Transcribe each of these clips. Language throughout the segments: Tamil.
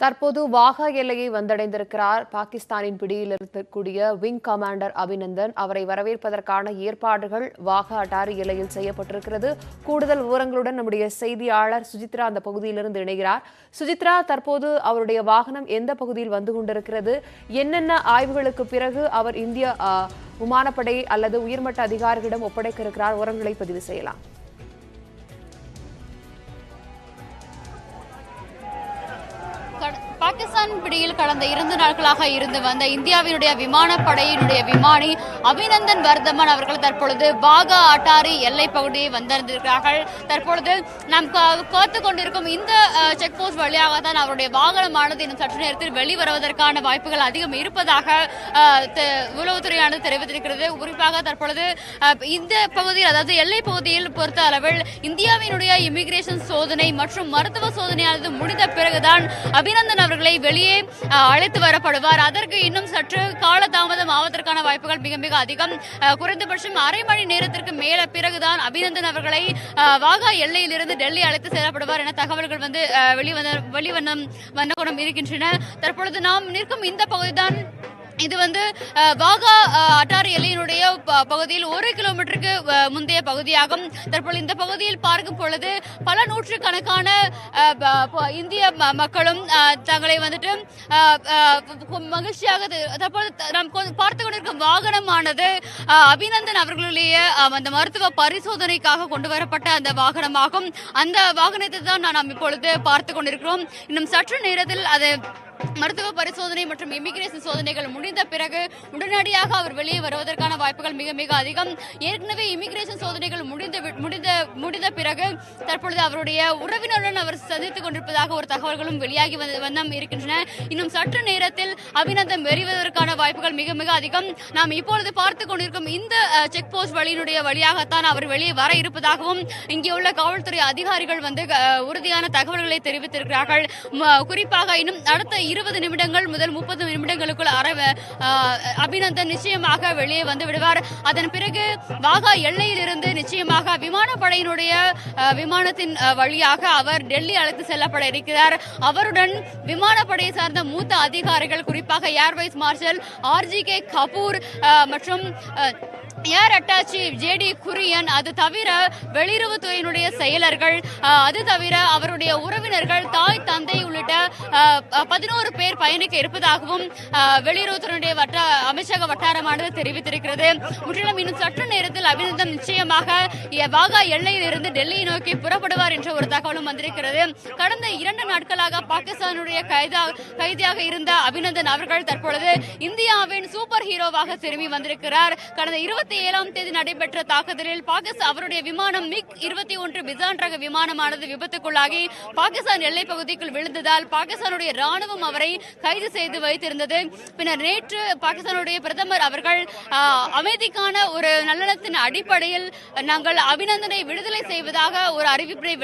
தற்போது வாகா எல்லையை வந்தடைந்திருக்கிறார் பாகிஸ்தானின் பிடியில் இருக்கக்கூடிய விங் கமாண்டர் அபிநந்தன். அவரை வரவேற்பதற்கான ஏற்பாடுகள் வாகா அட்டாரி எல்லையில் செய்யப்பட்டிருக்கிறது. கூடுதல் விவரங்களுடன் நம்முடைய செய்தியாளர் சுஜித்ரா அந்த பகுதியிலிருந்து இணைகிறார். சுஜித்ரா, தற்போது அவருடைய வாகனம் எந்த பகுதியில் வந்து கொண்டிருக்கிறது? என்னென்ன ஆய்வுகளுக்கு பிறகு அவர் இந்திய விமானப்படை அல்லது உயர்மட்ட அதிகாரிகளிடம் ஒப்படைக்க இருக்கிறார்? விவரங்களை பதிவு செய்யலாம். பாகிஸ்தான் பிடியில் கடந்த 2 நாட்களாக இருந்து வந்த இந்தியாவினுடைய விமானப்படையினுடைய விமானி அபிநந்தன் வர்தமன் அவர்கள் தற்பொழுது வாகா அட்டாரி எல்லை பகுதியை வந்திருக்கிறார்கள். தற்பொழுது நாம் காத்து கொண்டிருக்கும் இந்த செக் போஸ்ட் வழியாகத்தான் அவருடைய வாகனமானது இன்னும் சற்று நேரத்தில் வெளிவருவதற்கான வாய்ப்புகள் அதிகம் இருப்பதாக உளவுத்துறையானது தெரிவித்திருக்கிறது. குறிப்பாக தற்பொழுது இந்த பகுதியில், அதாவது எல்லை பகுதியில் பொறுத்த அளவில் இந்தியாவினுடைய இமிகிரேஷன் சோதனை மற்றும் மருத்துவ சோதனையானது முடிந்த பிறகுதான் அபிநந்தன் அவர்களை வெளியே அழைத்து வரப்படுவார். அதற்கு இன்னும் சற்று காலதாமதம் ஆவதற்கான வாய்ப்புகள் மிக மிக அதிகம். குறைந்தபட்சம் அரை மணி நேரத்திற்கு மேல பிறகுதான் அபிநந்தன் அவர்களை வாகா எல்லையிலிருந்து டெல்லி அழைத்து செல்லப்படுவார் என தகவல்கள் வெளிவண்ணம் இருக்கின்றன. தற்பொழுது நாம் நிற்கும் இந்த பகுதிதான் இது வாகா அட்டாரி எல்லையினுடைய பகுதியில் 1 கிலோமீட்டருக்கு முந்தைய பகுதியாகும். தற்போது இந்த பகுதியில் பார்க்கும் பொழுது பல நூற்றுக்கணக்கான இந்திய மக்களும் தங்களை மகிழ்ச்சியாக தற்போது நாம் பார்த்து கொண்டிருக்கும் வாகனமானது அபிநந்தன் அவர்களுடைய அந்த மருத்துவ பரிசோதனைக்காக கொண்டு வரப்பட்ட அந்த வாகனமாகும். அந்த வாகனத்தை தான் நாம் இப்பொழுது பார்த்து கொண்டிருக்கிறோம். இன்னும் சற்று நேரத்தில் அது மருத்துவ பரிசோதனை மற்றும் இமிகிரேஷன் சோதனைகள் முடிந்த பிறகு உடனடியாக அவர் வெளியே வருவதற்கான வாய்ப்புகள் மிக மிக அதிகம். ஏற்கனவே இமிகிரேஷன் சோதனைகள் முடிந்த பிறகு தற்பொழுது அவருடைய உறவினருடன் அவர் சந்தித்துக் கொண்டிருப்பதாக ஒரு தகவல்களும் வெளியாகி வண்ணம் இருக்கின்றன. இன்னும் சற்று நேரத்தில் அபிநந்தன் வெளிவதற்கான வாய்ப்புகள் மிக மிக அதிகம். நாம் இப்பொழுது பார்த்துக் கொண்டிருக்கும் இந்த செக் போஸ்ட் வழியாகத்தான் அவர் வெளியே வர இருப்பதாகவும் இங்கே உள்ள காவல்துறை அதிகாரிகள் உறுதியான தகவல்களை தெரிவித்திருக்கிறார்கள். குறிப்பாக இன்னும் அடுத்த 20 நிமிடங்கள் முதல் 30 நிமிடங்களுக்குள் அபிநந்தன் நிச்சயமாக வெளியே வந்து விடுவார். அதன் பிறகு வாகா எல்லையில் இருந்து நிச்சயமாக விமானப்படையினுடைய விமானத்தின் வழியாக அவர் டெல்லி அழைத்து செல்லப்பட இருக்கிறார். அவருடன் விமானப்படையை சார்ந்த மூத்த அதிகாரிகள், குறிப்பாக ஏர்வைஸ் மார்ஷல் RGK கபூர் மற்றும் ஏர் அட்டாச்சி JD குரியன், அது தவிர வெளியுறவுத்துறையினுடைய செயலர்கள், அது தவிர அவருடைய உறவினர்கள், தாய் தந்தை உள்ளிட்ட 11 பேர் பயணிக்க இருப்பதாகவும் வெளியுறவுத்துறையினுடைய அமைச்சக வட்டாரமானது தெரிவித்திருக்கிறது. முற்றிலும் இன்னும் சற்று நேரத்தில் அபிநந்தன் நிச்சயமாக வாகா எல்லையில் இருந்து டெல்லியை நோக்கி புறப்படுவார் என்ற ஒரு தகவலும் வந்திருக்கிறது. கடந்த 2 நாட்களாக பாகிஸ்தானுடைய கைதியாக இருந்த அபிநந்தன் அவர்கள் தற்பொழுது இந்தியாவின் சூப்பர் ஹீரோவாக திரும்பி வந்திருக்கிறார். கடந்த 27ஆம் தேதி நடைபெற்ற தாக்குதலில் அவருடைய விமானம் MiG-21 பிசான் ரக விமானமானது விபத்துக்குள்ளாகி பாகிஸ்தான் எல்லை பகுதிக்குள் விழுந்ததால் பாகிஸ்தானுடைய ராணுவம் அவரை கைது செய்து வைத்திருந்தது. பின்னர் நேற்று பாகிஸ்தானுடைய பிரதமர் அவர்கள் அமைதிக்கான ஒரு நல்லெண்ணத்தின் அடிப்படையில் நாங்கள் அபிநந்தனை விடுதலை செய்வதாக ஒரு அறிவிப்பை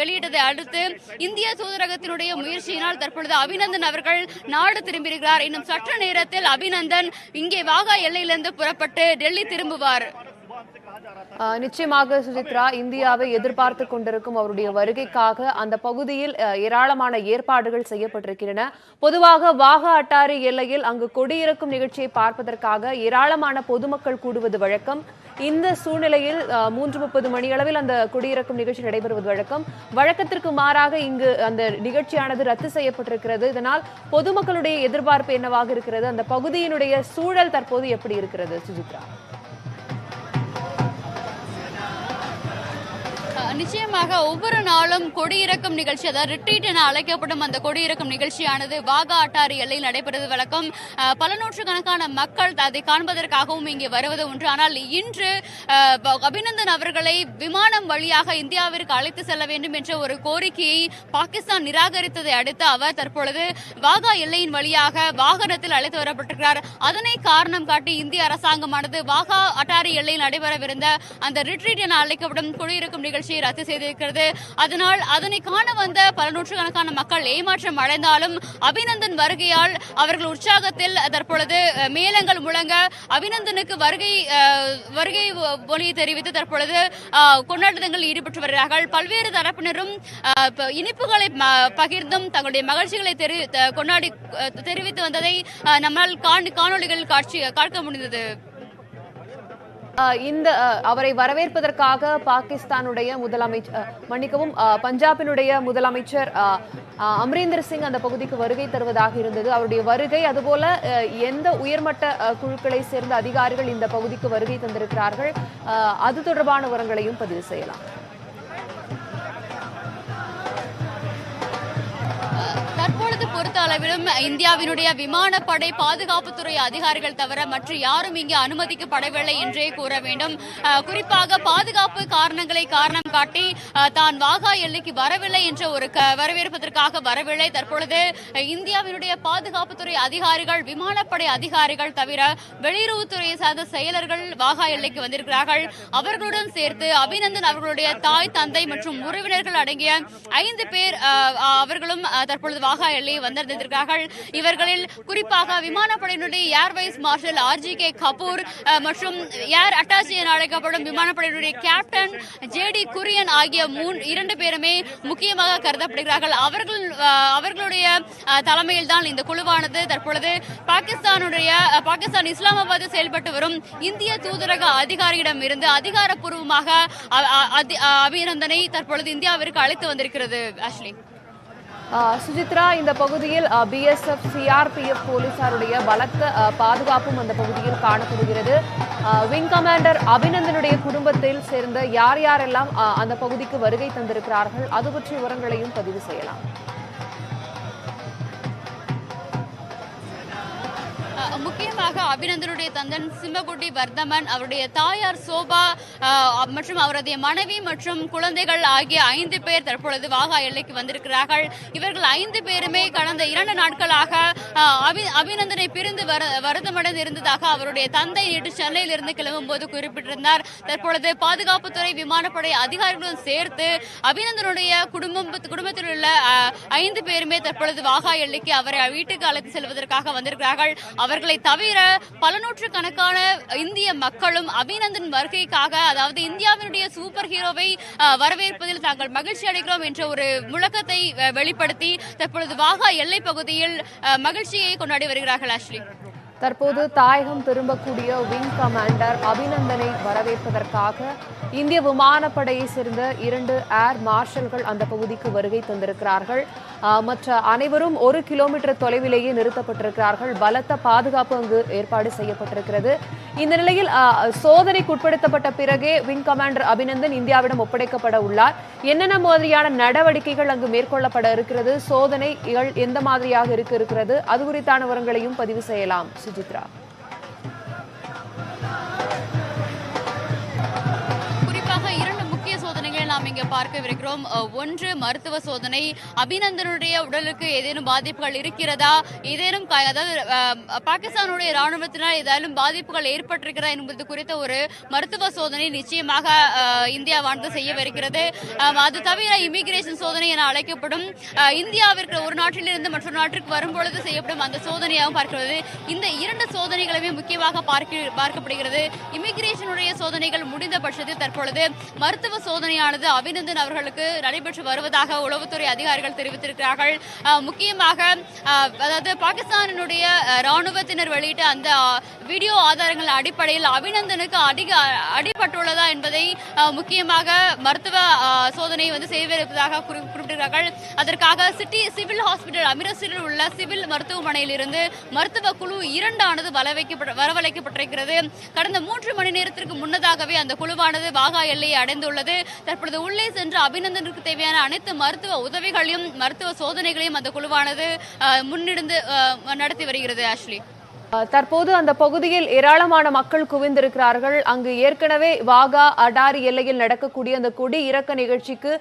வெளியிட்டதை அடுத்து இந்திய தூதரகத்தினுடைய முயற்சியினால் தற்பொழுது அபிநந்தன் அவர்கள் நாடு திரும்பியிருக்கிறார். இன்னும் சற்று நேரத்தில் அபிநந்தன் இங்கே வாகா எல்லையிலிருந்து புறப்பட்டு டெல்லி திரும்புவார். நிச்சயமாக சுஜித்ரா, இந்தியாவை எதிர்பார்த்து கொண்டிருக்கும் அவருடைய வருகைக்காக அந்த பகுதியில் ஏராளமான ஏற்பாடுகள் செய்யப்பட்டிருக்கின்றன. பொதுவாக வாகா அட்டாரி எல்லையில் அங்கு கொடியிறக்கும் நிகழ்ச்சியை பார்ப்பதற்காக ஏராளமான பொதுமக்கள் கூடுவது வழக்கம். இந்த சூழ்நிலையில் 3:30 மணியளவில் அந்த கொடியிறக்கும் நிகழ்ச்சி நடைபெறுவது வழக்கம். வழக்கத்திற்கு மாறாக இங்கு அந்த நிகழ்ச்சியானது ரத்து செய்யப்பட்டிருக்கிறது. இதனால் பொதுமக்களுடைய எதிர்பார்ப்பு என்னவாக இருக்கிறது? அந்த பகுதியினுடைய சூழல் தற்போது எப்படி இருக்கிறது சுஜித்ரா? நிச்சயமாக ஒவ்வொரு நாளும் கொடியிறக்கும் நிகழ்ச்சி, அதாவது ரிட்ரீட் என அழைக்கப்படும் அந்த கொடியிறக்கும் நிகழ்ச்சியானது வாகா அட்டாரி எல்லையில் நடைபெறுவது வழக்கம். பல நூற்றுக்கணக்கான மக்கள் அதை காண்பதற்காகவும் இங்கே வருவது ஒன்று. ஆனால் இன்று அபிநந்தன் அவர்களை விமானம் வழியாக இந்தியாவிற்கு அழைத்து செல்ல வேண்டும் என்ற ஒரு கோரிக்கையை பாகிஸ்தான் நிராகரித்ததை அடுத்து அவர் தற்பொழுது வாகா எல்லையின் வழியாக வாகனத்தில் அழைத்து வரப்பட்டிருக்கிறார். அதனை காரணம் காட்டி இந்திய அரசாங்கமானது வாகா அட்டாரி எல்லையில் நடைபெறவிருந்த அந்த ரிட்ரீட் என அழைக்கப்படும் கொடியிறக்கும் நிகழ்ச்சியை ரத்து செய்திருக்கிறது. அதனால் அதனை காண வந்த பல நூற்றுக்கணக்கான மக்கள் ஏமாற்றம் அடைந்தாலும் அபிநந்தன் வருகையால் அவர்கள் உற்சாகத்தில் தற்பொழுது மேளங்கள் முழங்க அபிநந்தனுக்கு வருகை ஒலி தெரிவித்து தற்பொழுது கொண்டாட்டங்களில் ஈடுபட்டு வருகிறார்கள். பல்வேறு தரப்பினரும் இனிப்புகளை பகிர்ந்தும் தங்களுடைய மகிழ்ச்சிகளை தெரிவித்து வந்ததை நம்மால் காணொளிகள் காட்க முடிந்தது. இந்த அவரை வரவேற்பதற்காக பாகிஸ்தானுடைய பஞ்சாபினுடைய முதலமைச்சர் அமரீந்தர் சிங் அந்த பகுதிக்கு வருகை தருவதாக இருந்தது. அவருடைய வருகை, அதுபோல எந்த உயர்மட்ட குழுக்களை சேர்ந்த அதிகாரிகள் இந்த பகுதிக்கு வருகை தந்திருக்கிறார்கள், அது தொடர்பான விவரங்களையும் பதிவு செய்யலாம். தற்பொழுது பொறுத்த அளவிலும் இந்தியாவினுடைய விமானப்படை பாதுகாப்புத்துறை அதிகாரிகள் தவிர மற்ற யாரும் இங்கே அனுமதிக்கப்படவில்லை என்றே கூற வேண்டும். குறிப்பாக பாதுகாப்பு காரணங்களை காரணம் காட்டி தான் வாகா எல்லைக்கு வரவில்லை என்ற ஒரு வரவேற்பதற்காக வரவில்லை. தற்பொழுது இந்தியாவினுடைய பாதுகாப்புத்துறை அதிகாரிகள், விமானப்படை அதிகாரிகள் தவிர வெளியுறவுத்துறையை சார்ந்த செயலர்கள் வாகா எல்லைக்கு வந்திருக்கிறார்கள். அவர்களுடன் சேர்த்து அபிநந்தன் அவர்களுடைய தாய், தந்தை மற்றும் உறவினர்கள் அடங்கிய 5 பேர் அவர்களும் தற்பொழுது வாகா எல்லையை வந்திருந்திருக்கிறார்கள். இவர்களில் குறிப்பாக விமானப்படையினுடைய air vice marshal RGK Kapoor மற்றும் ஏர் அட்டாச்சி என அழைக்கப்படும் விமானப்படையினுடைய கேப்டன் JD குரியன் ஆகிய 2 பேருமே முக்கியமாக கருதப்படுகிறார்கள். அவர்களுடைய தலைமையில் தான் இந்த குழுவானது தற்பொழுது பாகிஸ்தான் இஸ்லாமாபாத்தில் செயல்பட்டு வரும் இந்திய தூதரக அதிகாரியிடம் இருந்து அதிகாரப்பூர்வமாக அபிநந்தனை தற்பொழுது இந்தியாவிற்கு அழைத்து வந்திருக்கிறது. அஸ்லி, சுஜித்ரா, இந்த பகுதியில் BSF CRPF போலீசாருடைய பலத்த பாதுகாப்பும் அந்த பகுதியில் காணப்படுகிறது. விங் கமாண்டர் அபிநந்தனுடைய குடும்பத்தில் சேர்ந்த யாரெல்லாம் அந்த பகுதிக்கு வருகை தந்திருக்கிறார்கள், அது பற்றிய விவரங்களையும் பதிவு செய்யலாம். முக்கியமாக அபிநந்தனுடைய தந்தன் சிம்மகுட்டி வர்தமன், அவருடைய தாயார் சோபா மற்றும் அவருடைய மனைவி மற்றும் குழந்தைகள் ஆகிய 5 பேர் தற்பொழுது வாகா எல்லைக்கு வந்திருக்கிறார்கள். இவர்கள் 5 பேருமே கடந்த 2 நாட்களாக அபிநந்தனை பிரிந்து வருத்தமடைந்து இருந்ததாக அவருடைய தந்தை நேற்று சென்னையில் இருந்து கிளம்பும் போது குறிப்பிட்டிருந்தார். தற்பொழுது பாதுகாப்புத்துறை விமானப்படை அதிகாரிகளுடன் சேர்த்து அபிநந்தனுடைய குடும்பத்தில் உள்ள 5 பேருமே தற்பொழுது வாகா எல்லைக்கு அவரை வீட்டுக்கு அழைத்து செல்வதற்காக வந்திருக்கிறார்கள். அவர்களை தவிர பல நூற்றுக்கணக்கான இந்திய மக்களும் அபிநந்தன் வருகைக்காக, அதாவது இந்தியாவினுடைய சூப்பர் ஹீரோவை வரவேற்பதில் தாங்கள் மகிழ்ச்சி அடைகிறோம் என்ற ஒரு முழக்கத்தை வெளிப்படுத்தி தற்பொழுது வாகா எல்லை பகுதியில் மகிழ்ச்சியை கொண்டாடி வருகிறார்கள். அஸ்லி, தற்போது தாயகம் திரும்பக்கூடிய விங் கமாண்டர் அபிநந்தனை வரவேற்பதற்காக இந்திய விமானப்படையை சேர்ந்த 2 ஏர் மார்ஷல்கள் அந்த பகுதிக்கு வருகை தந்திருக்கிறார்கள். மற்ற அனைவரும் 1 கிலோமீட்டர் தொலைவிலேயே நிறுத்தப்பட்டிருக்கிறார்கள். பலத்த பாதுகாப்பு அங்கு ஏற்பாடு செய்யப்பட்டிருக்கிறது. இந்த நிலையில் சோதனைக்கு உட்படுத்தப்பட்ட பிறகே விங் கமாண்டர் அபிநந்தன் இந்தியாவிடம் ஒப்படைக்கப்பட உள்ளார். என்னென்ன மாதிரியான நடவடிக்கைகள் அங்கு மேற்கொள்ளப்பட இருக்கிறது, சோதனைகள் எந்த மாதிரியாக இருக்கிறது, அது குறித்தான விவரங்களையும் பதிவு செய்யலாம். சுஜித்ரா, குறிப்பாக 2 முக்கிய சோதனைகளை நாம் இங்கே பார்க்கவிருக்கிறோம். ஒன்று மருத்துவ சோதனை. அபிநந்தனுடைய உடலுக்கு ஏதேனும் பாதிப்புகள் இருக்கிறதா, ஏதேனும் அதாவது பாகிஸ்தானுடைய ராணுவத்தினால் ஏதாலும் பாதிப்புகள் ஏற்பட்டிருக்கிறதா என்பது குறித்த ஒரு மருத்துவ சோதனை நிச்சயமாக இந்தியாவானது செய்யவிருக்கிறது. அது தவிர இமிகிரேஷன் சோதனை என அழைக்கப்படும் இந்தியாவிற்கு ஒரு நாட்டிலிருந்து மற்றொரு நாட்டிற்கு வரும்பொழுது செய்யப்படும் அந்த சோதனையாகவும் பார்க்கிறது. இந்த 2 சோதனைகளுமே முக்கியமாக பார்க்கப்படுகிறது. இமிகிரேஷனுடைய சோதனைகள் முடிந்த பட்சத்தில் தற்பொழுது மருத்துவ சோதனையானது அபிநந்தன் அவர்களுக்கு நடைபெற்று வருவதாக உளவுத்துறை அதிகாரிகள் தெரிவித்திருக்கிறார்கள். முக்கியமாக அதாவது பாகிஸ்தானினுடைய ராணுவத்தினர் வெளியிட்ட அந்த வீடியோ ஆதாரங்கள் அடிப்படையில் அபிநந்தனுக்கு அடிபட்டுள்ளதா என்பதை முக்கியமாக மருத்துவ சோதனை செய்திருப்பதாக குறிப்பிட்டிருக்கிறார்கள். அதற்காக சிவில் ஹாஸ்பிட்டல் அமிர்தசரில் உள்ள சிவில் மருத்துவமனையில் இருந்து மருத்துவ குழு 2 ஆனது வரவழைக்கப்பட்டிருக்கிறது. கடந்த 3 மணி நேரத்திற்கு முன்னதாகவே அந்த குழுவானது வாகா எல்லையை அடைந்துள்ளது. தற்பொழுது உள்ளே சென்று அபிநந்தனுக்கு தேவையான அனைத்து மருத்துவ உதவிகளையும் மருத்துவ சோதனைகளையும் அந்த குழுவானது முன்னெடுத்து நடத்தி வருகிறது. அஸ்லி, தற்போது அந்த பகுதியில் ஏராளமான மக்கள் குவிந்திருக்கிறார்கள். அங்கு ஏற்கனவே வாகா அடாரி எல்லையில் நடக்கக்கூடிய அந்த கொடி இறக்க நிகழ்ச்சிக்கு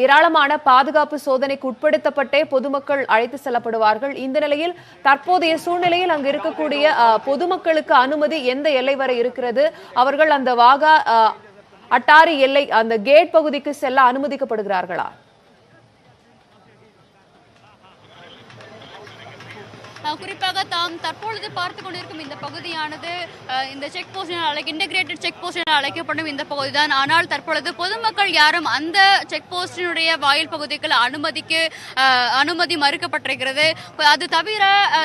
ஏராளமான பாதுகாப்பு சோதனைக்கு உட்படுத்தப்பட்டே பொதுமக்கள் அழைத்து செல்லப்படுவார்கள். இந்த நிலையில் தற்போதைய சூழ்நிலையில் அங்கு இருக்கக்கூடிய பொதுமக்களுக்கு அனுமதி எந்த எல்லை வரை இருக்கிறது, அவர்கள் அந்த வாகா அட்டாரி எல்லை அந்த கேட் பகுதிக்கு செல்ல அனுமதிக்கப்படுகிறார்களா? குறிப்பாக தாம் தற்பொழுது பார்த்து கொண்டிருக்கும் இந்த பகுதியானது இந்த check post integrated check post என அழைக்கப்படும் இந்த பகுதிதான். ஆனால் தற்பொழுது பொதுமக்கள் யாரும் அந்த செக் போஸ்டினுடைய வாயில் பகுதிகள் அனுமதி மறுக்கப்பட்டிருக்கிறது. அது தவிர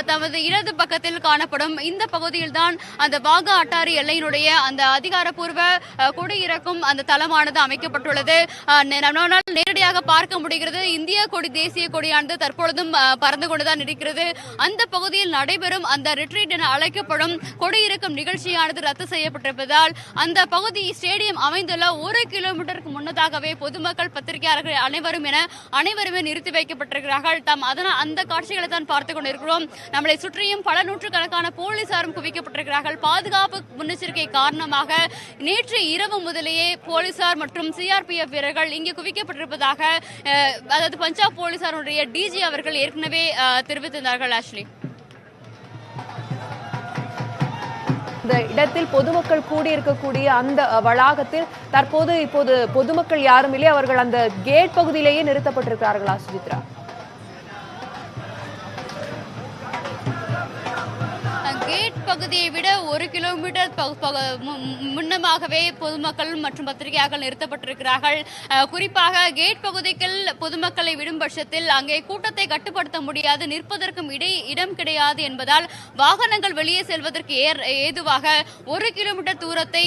தமது இடது பக்கத்தில் காணப்படும் இந்த பகுதியில் தான் அந்த வாகா அட்டாரி எல்லையினுடைய அந்த அதிகாரப்பூர்வ கொடியிறக்கும் அந்த தளமானது அமைக்கப்பட்டுள்ளது. நம்மால் நேரடியாக பார்க்க முடிகிறது. இந்திய கொடி, தேசிய கொடியானது தற்பொழுதும் பறந்து கொண்டுதான் இருக்கிறது. அந்த பகுதியில் நடைபெறும் அந்த ரிட்ரீட் என அழைக்கப்படும் கொடியிறக்கும் நிகழ்ச்சியானது ரத்து செய்யப்பட்டிருப்பதால் அந்த பகுதி ஸ்டேடியம் அமைந்துள்ள 1 கிலோமீட்டருக்கு முன்னதாகவே பொதுமக்கள், பத்திரிகையாளர்கள் அனைவருமே நிறுத்தி வைக்கப்பட்டிருக்கிறார்கள். அதனால் அந்த காட்சிகளை தான் பார்த்துக் கொண்டிருக்கிறோம். நம்மளை சுற்றியும் பல நூற்றுக்கணக்கான போலீசாரும் குவிக்கப்பட்டிருக்கிறார்கள். பாதுகாப்பு முன்னெச்சரிக்கை காரணமாக நேற்று இரவு முதலேயே போலீசார் மற்றும் சிஆர்பிஎஃப் வீரர்கள் இங்கே குவிக்கப்பட்டிருப்பதாக அதாவது பஞ்சாப் போலீசாருடைய டிஜி அவர்கள் ஏற்கனவே தெரிவித்திருந்தார்கள். ஆஷ்லி, இந்த இடத்தில் பொதுமக்கள் கூடியிருக்கக்கூடிய அந்த வளாகத்தில் இப்போது பொதுமக்கள் யாரும் இல்லை, அவர்கள் அந்த கேட் பகுதியிலேயே நிறுத்தப்பட்டிருக்கிறார்களா சுஜித்ரா? கேட் பகுதியை விட 1 கிலோமீட்டர் முன்னமாகவே பொதுமக்கள் மற்றும் பத்திரிகையாளர்கள் நிறுத்தப்பட்டிருக்கிறார்கள். குறிப்பாக கேட் பகுதிகள் பொதுமக்களை விடும் பட்சத்தில் அங்கே கூட்டத்தை கட்டுப்படுத்த முடியாது, நிற்பதற்கும் இடம் கிடையாது என்பதால் வாகனங்கள் வெளியே செல்வதற்கு ஏதுவாக 1 கிலோமீட்டர் தூரத்தை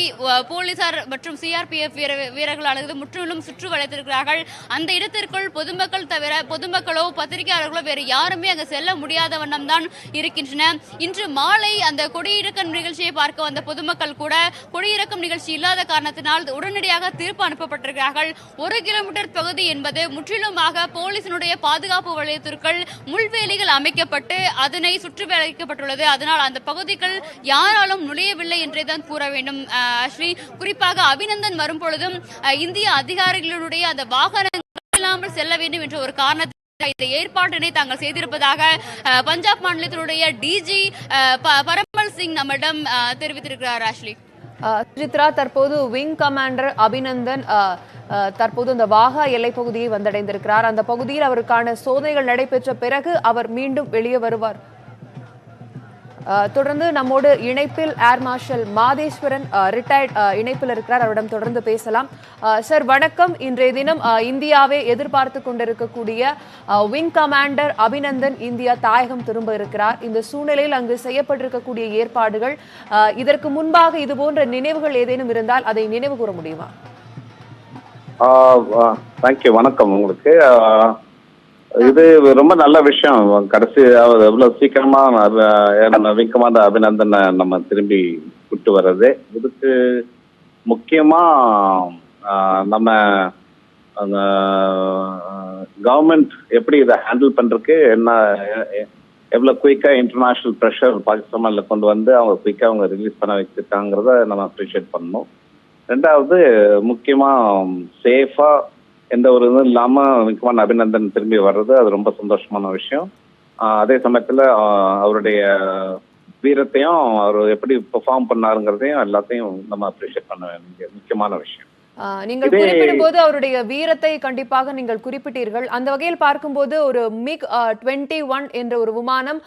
போலீசார் மற்றும் சிஆர்பிஎஃப் வீரர்களானது முற்றிலும் சுற்றி வளைத்திருக்கிறார்கள். அந்த இடத்திற்குள் பொதுமக்கள் தவிர பொதுமக்களோ பத்திரிகையாளர்களோ வேறு யாருமே அங்கு செல்ல முடியாத வண்ணம் தான் இருக்கின்றன. இன்று மாலை அந்த கொடியிறக்கம் நிகழ்ச்சியை பார்க்க வந்த பொதுமக்கள் கூட கொடியிறக்கம் நிகழ்ச்சி இல்லாத காரணத்தினால் உடனடியாக திருப்பி அனுப்பப்பட்டிருக்கிறார்கள். 1 கிலோமீட்டர் பகுதி என்பது முற்றிலுமாக போலீசினுடைய பாதுகாப்பு வளையத்திற்குள் முள்வேலிகள் அமைக்கப்பட்டு அதனை சுற்றி வளைக்கப்பட்டுள்ளது. அதனால் அந்த பகுதிகள் யாராலும் நுழையவில்லை என்றே தான் கூற வேண்டும். ஸ்ரீ, குறிப்பாக அபிநந்தன் வரும் பொழுதும் இந்திய அதிகாரிகளுடைய அந்த வாகனங்கள் இல்லாமல் செல்ல வேண்டும் என்ற ஒரு காரணத்தை இந்த ஏற்பாட்டினை தாங்கள் செய்திருப்பதாக பஞ்சாப் மாநிலத்தினுடைய டிஜி பரமல் சிங் நம்மிடம் தெரிவித்திருக்கிறார். ஆஷ்லி, சுஜித்ரா, தற்போது விங் கமாண்டர் அபிநந்தன் தற்போது இந்த வாகா எல்லை பகுதியை வந்தடைந்திருக்கிறார். அந்த பகுதியில் அவருக்கான சோதனைகள் நடைபெற்ற பிறகு அவர் மீண்டும் வெளியே வருவார். தொடர்ந்து நம்மோடு இணைப்பில் ஏர் மார்ஷல் மாதேஸ்வரன் ரிட்டையர்ட் இணைப்பில் இருக்கிறார். அவரிடம் தொடர்ந்து பேசலாம். சார் வணக்கம். இன்றைய தினம் இந்தியாவை எதிர்பார்த்து கொண்டிருக்கக்கூடிய விங் கமாண்டர் அபிநந்தன் இந்தியா தாயகம் திரும்ப இருக்கிறார். இந்த சூழ்நிலையில் அங்கு செய்யப்பட்டிருக்கக்கூடிய ஏற்பாடுகள், இதற்கு முன்பாக இது போன்ற நினைவுகள் ஏதேனும் இருந்தால் அதை நினைவு கூற முடியுமா? தேங்க்யூ. வணக்கம் உங்களுக்கு. இது ரொம்ப நல்ல விஷயம். கடைசி எவ்வளவு சீக்கிரமா விங் கமாண்டர் அபிநந்தனை நம்ம திரும்பி கூட்டு வர்றது. இதுக்கு முக்கியமா நம்ம கவர்மெண்ட் எப்படி இதை ஹேண்டில் பண்றதுக்கு எவ்வளவு குயிக்கா இன்டர்நேஷனல் ப்ரெஷர் பாகிஸ்தான்ல கொண்டு வந்து அவங்க குயிக்கா அவங்க ரிலீஸ் பண்ண வச்சிருக்காங்கிறத நம்ம அப்ரிஷியேட் பண்ணணும். ரெண்டாவது முக்கியமா சேஃபா எந்த ஒரு இதுவும் இல்லாம விக்ரமன் அபிநந்தன் திரும்பி வர்றது அது ரொம்ப சந்தோஷமான விஷயம். அதே சமயத்துல அவருடைய வீரத்தையும் அவர் எப்படி பெர்ஃபார்ம் பண்ணாருங்கிறதையும் எல்லாத்தையும் நம்ம அப்ரிஷியேட் பண்ண வேண்டிய முக்கியமான விஷயம். நீங்கள் குறிப்பிடும் போது அவருடைய வீரத்தை கண்டிப்பாக நீங்கள் குறிப்பிட்டீர்கள். அந்த வகையில் பார்க்கும்போது ஒரு MiG-21 என்ற ஒரு விமானம்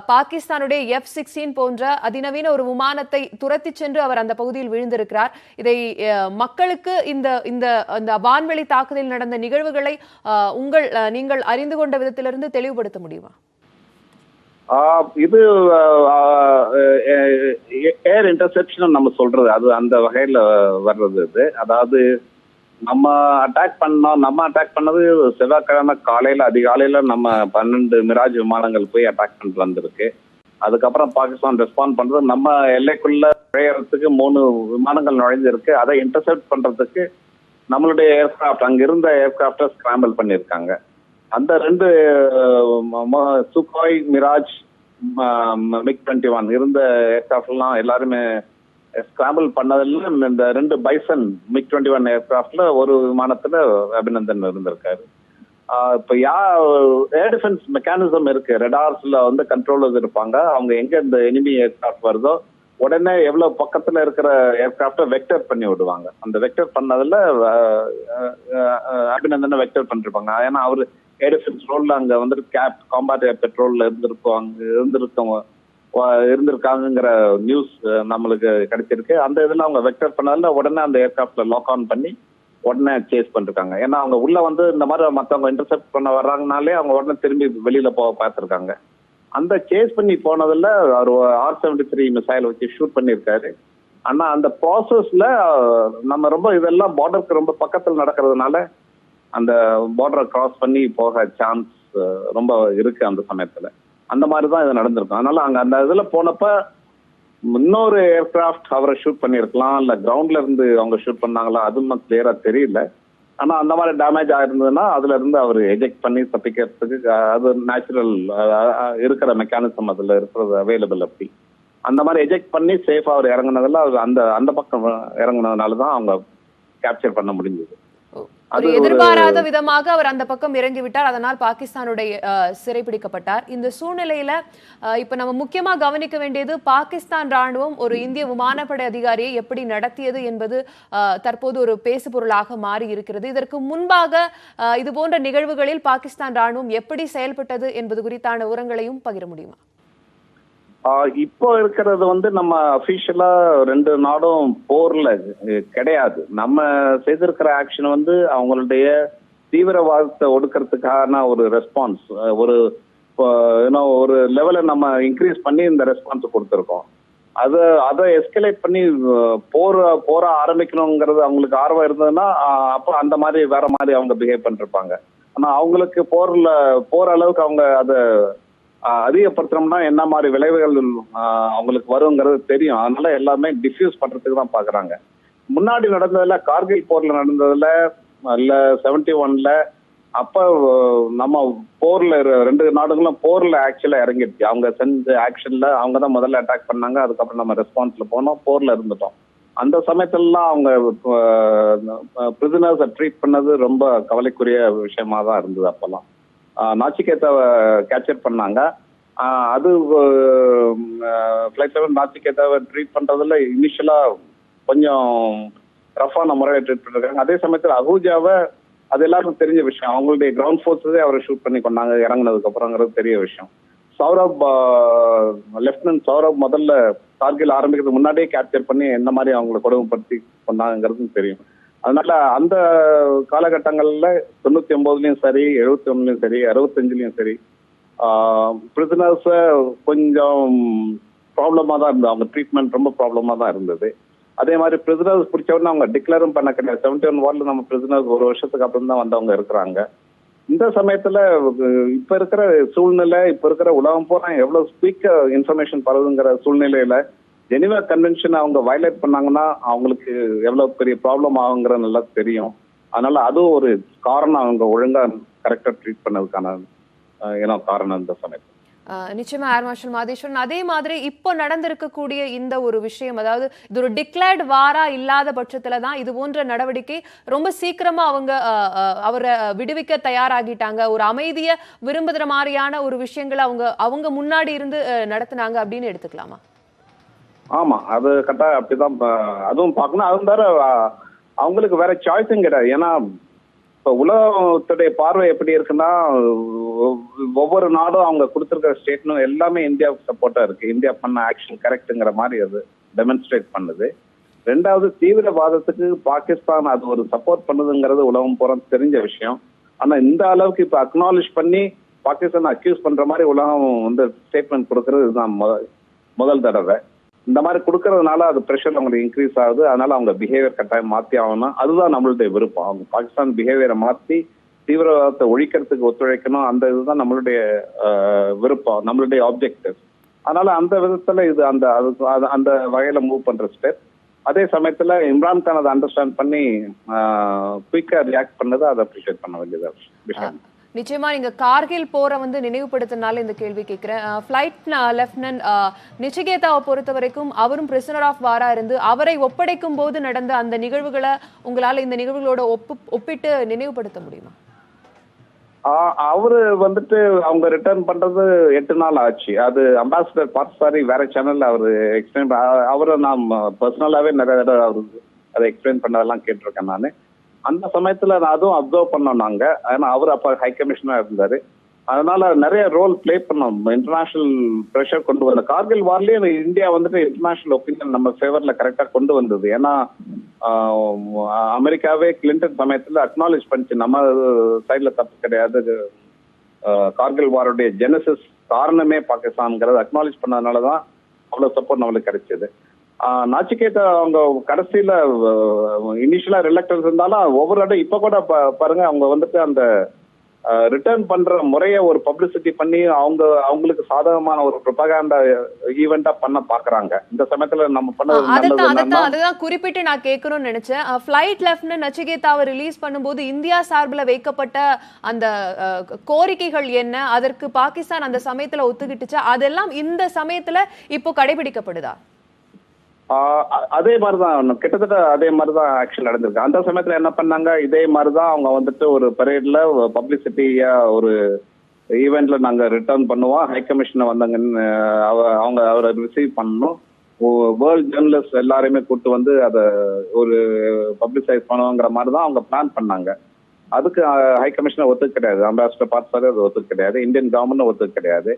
பாகிஸ்தானுடைய F-16 போன்ற அதிநவீன ஒரு விமானத்தை துரத்தி சென்று அவர் அந்த பகுதியில் விழுந்திருக்கிறார். இதை மக்களுக்கு இந்த வான்வெளி தாக்குதலில் நடந்த நிகழ்வுகளை நீங்கள் அறிந்து கொண்ட விதத்திலிருந்து தெளிவுபடுத்த முடியுமா? இது ஏர் இன்டர்செப்ஷன் நம்ம சொல்றது, அது அந்த வகையில வர்றது. இது அதாவது நம்ம அட்டாக் பண்ணது செவ்வாய்க்கிழமை காலையில அதிகாலையில நம்ம 12 மிராஜ் விமானங்கள் போய் அட்டாக் பண்ணிட்டு வந்திருக்கு. அதுக்கப்புறம் பாகிஸ்தான் ரெஸ்பாண்ட் பண்றது, நம்ம எல்லைக்குள்ள நுழையறதுக்கு 3 விமானங்கள் நுழைஞ்சிருக்கு. அதை இன்டர்செப்ட் பண்றதுக்கு நம்மளுடைய ஏர்கிராஃப்ட், அங்க இருந்த ஏர்கிராஃப்டை ஸ்கிராம்பிள் பண்ணியிருக்காங்க. அந்த 2 சுகாய், மிராஜ், MiG-21 இருந்த ஏர்கிராஃப்ட்லாம் எல்லாருமே ஸ்கிராம்பிள் பண்ணதில் இந்த 2 பைசன் MiG-21 ஏர்கிராஃப்ட்ல ஒரு விமானத்துல அபிநந்தன் இருந்திருக்காரு. இப்போ ஏர் டிஃபென்ஸ் மெக்கானிசம் இருக்கு. ரெடார்ஸ்ல வந்து கண்ட்ரோலர்ஸ் இருப்பாங்க. அவங்க எங்க இந்த எனிமி ஏர்கிராஃப்ட் வருதோ உடனே எவ்வளவு பக்கத்துல இருக்கிற ஏர்கிராப்ட வெக்டர் பண்ணி விடுவாங்க. அந்த வெக்டர் பண்ணதுல அபிநந்தனை வெக்டர் பண்ணிருப்பாங்க. ஏன்னா அவரு ஏர் டிஃபென்ஸ் ரோல்ல அங்க வந்துட்டு காம்பாட் ஏர் பெட்ரோல்ல இருந்திருக்காங்கிற நியூஸ் நம்மளுக்கு கிடைச்சிருக்கு. அந்த இதுல அவங்க வெக்டர் பண்ணதுல உடனே அந்த ஏர்கிராப்ட்ல லாக் ஆன் பண்ணி உடனே சேஸ் பண்ணிருக்காங்க. ஏன்னா அவங்க உள்ள வந்து இந்த மாதிரி மத்தவங்க இன்டர்செப்ட் பண்ண வர்றாங்கனாலே அவங்க உடனே திரும்பி வெளியில போக பார்த்திருக்காங்க. அந்த சேஸ் பண்ணி போனதுல ஒரு R-73 மிசைல் வச்சு ஷூட் பண்ணியிருக்காரு. ஆனா அந்த ப்ராசஸ்ல நம்ம ரொம்ப இதெல்லாம் பார்டருக்கு ரொம்ப பக்கத்துல நடக்கிறதுனால அந்த பார்டரை கிராஸ் பண்ணி போக சான்ஸ் ரொம்ப இருக்கு அந்த சமயத்துல. அந்த மாதிரிதான் இது நடந்திருக்கும். அதனால அங்க அந்த இதுல போனப்ப இன்னொரு ஏர்கிராஃப்ட் அவரை ஷூட் பண்ணிருக்கலாம், இல்ல கிரவுண்ட்ல இருந்து அவங்க ஷூட் பண்ணாங்களா, அதுவும் கிளியரா தெரியல. ஆனா அந்த மாதிரி டேமேஜ் ஆயிருந்ததுன்னா அதுல இருந்து அவர் எஜெக்ட் பண்ணி தப்பிக்கிறதுக்கு அது நேச்சுரல் இருக்கிற மெக்கானிசம் அதுல இருக்கிறது அவைலபிள். அப்படி அந்த மாதிரி எஜெக்ட் பண்ணி சேஃபா அவர் இறங்குனதுல அந்த அந்த பக்கம் இறங்குனதுனாலதான் அவங்க கேப்சர் பண்ண முடிஞ்சது. ஒரு எதிர்பாராத விதமாக அவர் அந்த பக்கம் இறங்கி விட்டார். அதனால் பாகிஸ்தானுடைய சிறைபிடிக்கப்பட்டார். இந்த சூழ்நிலையில இப்ப நம்ம முக்கியமா கவனிக்க வேண்டியது பாகிஸ்தான் ராணுவம் ஒரு இந்திய விமானப்படை அதிகாரியை எப்படி நடத்தியது என்பது தற்போது ஒரு பேசு பொருளாக மாறி இருக்கிறது. இதற்கு முன்பாக இது போன்ற நிகழ்வுகளில் பாகிஸ்தான் ராணுவம் எப்படி செயல்பட்டது என்பது குறித்தான விவரங்களையும் பகிர முடியுமா? இப்போ இருக்கிறது வந்து நம்ம அபிஷியலா ரெண்டு நாடும் போர்ல கிடையாது. நம்ம செய்திருக்கிற ஆக்ஷன் வந்து அவங்களுடைய தீவிரவாதத்தை ஒடுக்கிறதுக்கான ஒரு ரெஸ்பான்ஸ், ஒரு லெவலை நம்ம இன்க்ரீஸ் பண்ணி இந்த ரெஸ்பான்ஸ் கொடுத்துருக்கோம். அதை எஸ்கலேட் பண்ணி போர ஆரம்பிக்கணுங்கிறது அவங்களுக்கு ஆர்வம் இருந்ததுன்னா அப்போ அந்த மாதிரி வேற மாதிரி அவங்க பிஹேவ் பண்ணிருப்பாங்க. ஆனா அவங்களுக்கு போற அளவுக்கு அவங்க அதை அதிகப்படுத்தணும்னா என்ன மாதிரி விளைவுகள் அவங்களுக்கு வருங்கிறது தெரியும். அதனால எல்லாமே டிஃப்யூஸ் பண்றதுக்கு தான் பாக்குறாங்க. முன்னாடி நடந்ததுல கார்கில் போர்ல நடந்ததுல இல்ல 71ல அப்ப நம்ம போர்ல ரெண்டு நாடுகளும் போர்ல ஆக்சுவலா இறங்கிடுச்சு. அவங்க செஞ்ச ஆக்ஷன்ல அவங்க தான் முதல்ல அட்டாக் பண்ணாங்க. அதுக்கப்புறம் நம்ம ரெஸ்பான்ஸ்ல போனோம், போர்ல இருந்துட்டோம். அந்த சமயத்துலலாம் அவங்க பிரிசனர்ஸை ட்ரீட் பண்ணது ரொம்ப கவலைக்குரிய விஷயமா தான் இருந்தது. அப்பெல்லாம் நாச்சிகேத்தாவை கேப்சர் பண்ணாங்க. அது ஃபிளைட் 7 நாச்சிகேத்தாவை ட்ரீட் பண்றதுல இனிஷியலா கொஞ்சம் ரஃபான முறையை ட்ரீட் பண்ணிருக்காங்க. அதே சமயத்தில் அஹூஜாவை அது எல்லாருக்கும் தெரிஞ்ச விஷயம். அவங்களுடைய கிரவுண்ட் ஃபோர்ஸே அவரை ஷூட் பண்ணி கொண்டாங்க இறங்குனதுக்கு அப்புறங்கிறது பெரிய விஷயம். லெப்டினன்ட் சௌரப் முதல்ல கார்கில் ஆரம்பிக்கிறதுக்கு முன்னாடியே கேப்சர் பண்ணி என்ன மாதிரி அவங்களை கொடுமைப்படுத்தி கொண்டாங்கிறதும் தெரியும். அதனால அந்த காலகட்டங்கள்ல 99லயும் சரி, 71லயும் சரி, 65லயும் சரி பிரிசனர்ஸ கொஞ்சம் ப்ராப்ளமா தான் இருந்தது. அவங்க ட்ரீட்மெண்ட் ரொம்ப ப்ராப்ளமா தான் இருந்தது. அதே மாதிரி பிரிசனர்ஸ் பிடிச்சவொடனே அவங்க டிக்ளேரும் பண்ண கிடையாது. 71 வார்ல நம்ம பிரிசனர்ஸ் ஒரு வருஷத்துக்கு அப்புறம் தான் வந்தவங்க இருக்கிறாங்க. இந்த சமயத்துல இப்ப இருக்கிற சூழ்நிலை, இப்ப இருக்கிற உலகம் பூரா எவ்வளவு குயிக்கா இன்ஃபர்மேஷன் பரவுங்கிற சூழ்நிலையில ஜெனீவா கன்வென்ஷன் அவங்க வயலேட் பண்ணாங்கன்னா அவங்களுக்கு எவ்வளவு பெரிய ப்ராப்ளம் ஆகுங்கிற நல்லா தெரியும். அதனால அதுவும் ஒரு காரணம், அவங்க ஒழுங்கா கரெக்டா ட்ரீட் பண்ணதுக்கான காரணம் இந்த சமயத்துல. நிச்சயமா ஏர் மார்ஷல் மாதேஸ்வரன், அதே மாதிரி இப்போ நடந்திருக்கக்கூடிய இந்த ஒரு விஷயம், அதாவது இது ஒரு டிக்ளேர்ட் வாரா இல்லாத பட்சத்துல தான் இது போன்ற நடவடிக்கை ரொம்ப சீக்கிரமா அவங்க அவரை விடுவிக்க தயாராகிட்டாங்க. ஒரு அமைதியை விரும்புகிற மாதிரியான ஒரு விஷயங்களை அவங்க முன்னாடி இருந்து நடத்தினாங்க அப்படின்னு எடுத்துக்கலாமா? ஆமா, அது கரெக்டா அப்படிதான் அதுவும் பார்க்கணும். அது தவிர அவங்களுக்கு வேற சாய்ஸும் கிடையாது. ஏன்னா இப்ப உலகத்துடைய பார்வை எப்படி இருக்குன்னா, ஒவ்வொரு நாடும் அவங்க கொடுத்துருக்கிற ஸ்டேட்மெண்ட் எல்லாமே இந்தியாவுக்கு சப்போர்ட்டா இருக்கு. இந்தியா பண்ண ஆக்ஷன் கரெக்டுங்கிற மாதிரி அது டெமான்ஸ்ட்ரேட் பண்ணுது. ரெண்டாவது, தீவிரவாதத்துக்கு பாகிஸ்தான் அது ஒரு சப்போர்ட் பண்ணுதுங்கிறது உலகம் பூரா தெரிஞ்ச விஷயம். ஆனா இந்த அளவுக்கு இப்ப அக்னாலேஜ் பண்ணி பாகிஸ்தான் அக்யூஸ் பண்ற மாதிரி உலகம் வந்து ஸ்டேட்மெண்ட் கொடுக்கறது இதுதான் முதல் தடவை. இந்த மாதிரி கொடுக்கறதுனால அது ப்ரெஷர் அவங்களுக்கு இன்க்ரீஸ் ஆகுது. அதனால அவங்க பிஹேவியர் கட்டாயம் மாற்றி ஆகணும். அதுதான் நம்மளுடைய விருப்பம். அவங்க பாகிஸ்தான் பிஹேவியரை மாற்றி தீவிரவாதத்தை ஒழிக்கிறதுக்கு ஒத்துழைக்கணும். அந்த இதுதான் நம்மளுடைய விருப்பம், நம்மளுடைய ஆப்ஜெக்டிவ். அதனால அந்த விதத்துல இது அந்த வகையில மூவ் பண்ற ஸ்டெப். அதே சமயத்துல இம்ரான்கான் அதை அண்டர்ஸ்டாண்ட் பண்ணி குயிக்கா ரியாக்ட் பண்ணதை அதை அப்ரிஷியேட் பண்ண வேண்டியதா விஷயம். நிச்சயமா நீங்க கார்கில் போரை நினைவுபடுத்தினால இந்த கேள்வி கேட்கிறேன். ஃபிளைட் லெப்டினன்ட் நிச்சிகேதாவை பொறுத்த வரைக்கும் அவரும் பிரிசனர் ஆஃப் வாரா இருந்து அவரை ஒப்படைக்கும் போது நடந்த அந்த நிகழ்வுகளை உங்களால இந்த நிகழ்வுகளோட ஒப்பிட்டு நினைவுபடுத்த முடியுமா? அவரு வந்துட்டு அவங்க ரிட்டர்ன் பண்றது 8 நாள் ஆச்சு. அது அம்பாசிடர் பார்த்தசாரி வேற சேனல்ல அவரு எக்ஸ்பிளைன் அவரை நான் பர்சனலாவே நிறைய தடவை அவருக்கு அதை எக்ஸ்பிளைன் பண்ணதெல்லாம் கேட்டிருக்கேன் நான். அந்த சமயத்துல நான் அதுவும் அப்சர்வ் பண்ணோம் நாங்க. ஏன்னா அவர் அப்ப ஹை கமிஷனா இருந்தாரு. அதனால நிறைய ரோல் பிளே பண்ணோம். இன்டர்நேஷனல் ப்ரெஷர் கொண்டு வந்த கார்கில் வார்லயே இந்தியா வந்துட்டு இன்டர்நேஷனல் ஒப்பீனியன் நம்ம ஃபேவர்ல கரெக்டா கொண்டு வந்தது. ஏன்னா அமெரிக்காவே கிளின்டன் சமயத்துல அக்னாலேஜ் பண்ணிச்சு நம்ம சைட்ல தப்பு கிடையாது, கார்கில் வாருடைய ஜெனசிஸ் காரணமே பாகிஸ்தான்ங்கிறது அக்னாலேஜ் பண்ணதுனாலதான் அவ்வளவு சப்போர்ட் நம்மளுக்கு கிடைச்சது. நாச்சிகேட்ட அவங்க கடைசியில இனிஷியலா ரிலக்டன்ஸ் இருந்தாலும் ஒவ்வொரு இடம் இப்ப கூட பாருங்க அவங்க வந்துட்டு அந்த ரிட்டர்ன் பண்ற முறைய ஒரு பப்ளிசிட்டி பண்ணி அவங்களுக்கு சாதகமான ஒரு ப்ரொபகண்டா ஈவெண்டா பண்ண பாக்குறாங்க. இந்த சமயத்துல நம்ம பண்ணது அதுதான் குறிப்பிட்டு நான் கேட்கணும்னு நினைச்சேன். ஃபிளைட் லெஃப்டினன்ட் நச்சிகேதாவை ரிலீஸ் பண்ணும்போது இந்தியா சார்பில் வைக்கப்பட்ட அந்த கோரிக்கைகள் என்ன, அதற்கு பாகிஸ்தான் அந்த சமயத்துல ஒத்துக்கிட்டுச்சு, அதெல்லாம் இந்த சமயத்துல இப்போ கடைபிடிக்கப்படுதா? அதே மாதிரிதான் கிட்டத்தட்ட அதே மாதிரிதான் ஆக்ஷன் நடந்திருக்கு. அந்த சமயத்துல என்ன பண்ணாங்க, இதே மாதிரிதான் அவங்க வந்துட்டு ஒரு பரேட்ல பப்ளிசிட்டியா ஒரு ஈவெண்ட்ல நாங்க ரிட்டர்ன் பண்ணுவோம், ஹை கமிஷனை வந்தாங்கன்னு அவங்க அவரை ரிசீவ் பண்ணணும், வேர்ல்ட் ஜேர்னலிஸ்ட் எல்லாரையுமே கூப்பிட்டு வந்து அதை ஒரு பப்ளிசைஸ் பண்ணுவோங்கிற மாதிரிதான் அவங்க பிளான் பண்ணாங்க. அதுக்கு ஹை கமிஷனை ஒத்துக்க கிடையாது, அம்பாசிடர் பார்த்தசாரி அது ஒத்துக்க கிடையாது, இந்தியன் கவர்மெண்ட் ஒத்துக்க கிடையாது.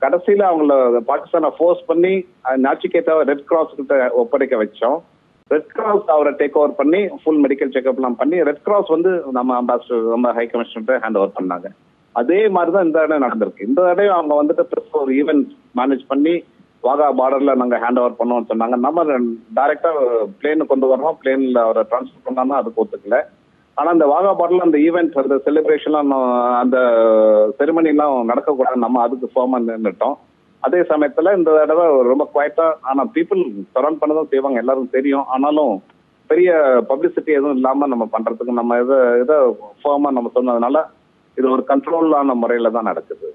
கடைசியில அவங்கள பாகிஸ்தானை ஃபோர்ஸ் பண்ணி நாச்சிகேத்தாவை ரெட் கிராஸ் கிட்ட ஒப்படைக்க வச்சோம். ரெட் கிராஸ் அவரை டேக் ஓவர் பண்ணி ஃபுல் மெடிக்கல் செக்அப் எல்லாம் பண்ணி ரெட் கிராஸ் வந்து நம்ம அம்பாசிடர் நம்ம ஹை கமிஷனர் ஹேண்ட் ஓவர் பண்ணாங்க. அதே மாதிரிதான் இந்த இடம் நடந்திருக்கு. இந்த இடம் அவங்க வந்துட்டு ஒரு ஈவென்ட் மேனேஜ் பண்ணி வாகா பார்டர்ல நாங்க ஹேண்ட் ஓவர் பண்ணோம்னு சொன்னாங்க. நம்ம டைரக்டா பிளேனு கொண்டு வரோம், பிளேன்ல அவரை டிரான்ஸ்பர் பண்ணாலும் அதுக்கு ஒத்துக்கல. ஆனா இந்த வாகா பார்டர்ல அந்த ஈவெண்ட் அந்த செலிப்ரேஷன்லாம் அந்த செரிமனி எல்லாம் நடக்கக்கூடாது, நம்ம அதுக்கு ஃபார்மா நின்றுட்டோம். அதே சமயத்துல இந்த தடவை ரொம்ப குவைட்டா, ஆனா பீப்புள் சரௌண்ட் பண்ணதான் செய்வாங்க எல்லாரும் தெரியும், ஆனாலும் பெரிய பப்ளிசிட்டி எதுவும் இல்லாம நம்ம பண்றதுக்கு நம்ம இதை ஃபார்மா நம்ம சொன்னதுனால இது ஒரு கண்ட்ரோலான முறையில தான் நடக்குது.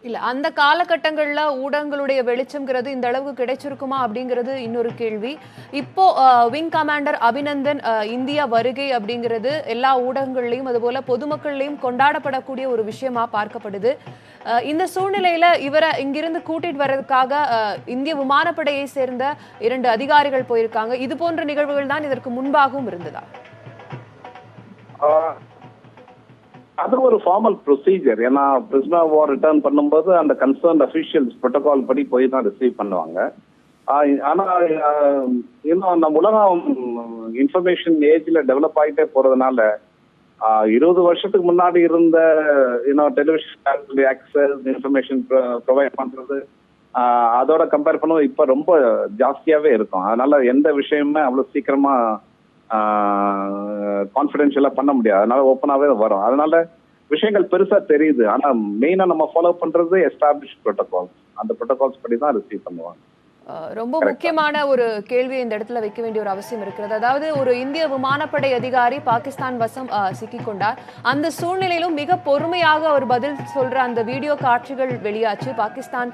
இல்ல அந்த காலகட்டங்கள்ல ஊடகங்களுடைய வெளிச்சம்ங்கிறது இந்த அளவுக்கு கிடைச்சிருக்குமா அப்படிங்கிறது இன்னொரு கேள்வி. இப்போ விங் கமாண்டர் அபிநந்தன் இந்தியா வருகை அப்படிங்கிறது எல்லா ஊடகங்கள்லயும் அதுபோல பொதுமக்கள்லயும் கொண்டாடப்படக்கூடிய ஒரு விஷயமா பார்க்கப்படுது. இந்த சூழ்நிலையில இவரை இங்கிருந்து கூட்டிட்டு வர்றதுக்காக இந்திய விமானப்படையை சேர்ந்த 2 அதிகாரிகள் போயிருக்காங்க. இது போன்ற நிகழ்வுகள் தான் இதற்கு முன்பாகவும் இருந்ததா? அது ஒரு ஃபார்மல் ப்ரொசீஜர். ஏன்னா பிரிசனர் ஆஃப் வார் ரிட்டர்ன் பண்ணும்போது அந்த கன்சர்ன் அஃபிஷியல்ஸ் ப்ரோட்டோகால் படி போய் தான் ரிசீவ் பண்ணுவாங்க. ஆனா இன்னும் நம்ம உலகம் இன்ஃபர்மேஷன் ஏஜ்ல டெவலப் ஆகிட்டே போறதுனால 20 வருஷத்துக்கு முன்னாடி இருந்த டெலிவிஷன் ஆக்சஸ் இன்ஃபர்மேஷன் ப்ரொவைட் பண்றது அதோட கம்பேர் பண்ணும்போது இப்ப ரொம்ப ஜாஸ்தியாவே இருக்கும். அதனால எந்த விஷயமுமே அவ்வளவு சீக்கிரமா கான்ஃபிடென்ஷியலா பண்ண முடியாது, அதனால ஓப்பனாவே வரும். அதனால விஷயங்கள் பெருசா தெரியுது. ஆனா மெயினா நம்ம ஃபாலோ பண்றது எஸ்டாப்ளிஷ் ப்ரோட்டோகால்ஸ், அந்த ப்ரோட்டோகால்ஸ் படி தான் ரிசீவ் பண்ணுவாங்க. ரொம்ப முக்கியமான ஒரு கேள்வி இந்த இடத்துல வைக்க வேண்டிய ஒரு அவசியம் இருக்கிறது. அதாவது ஒரு இந்திய விமானப்படை அதிகாரி பாகிஸ்தான் வசம் சிக்கிக்கொண்டார். அந்த சூழ்நிலையிலும் மிக பொறுமையாக அவர் பதில் சொல்ற அந்த வீடியோ காட்சிகள் வெளியாச்சு. பாகிஸ்தான்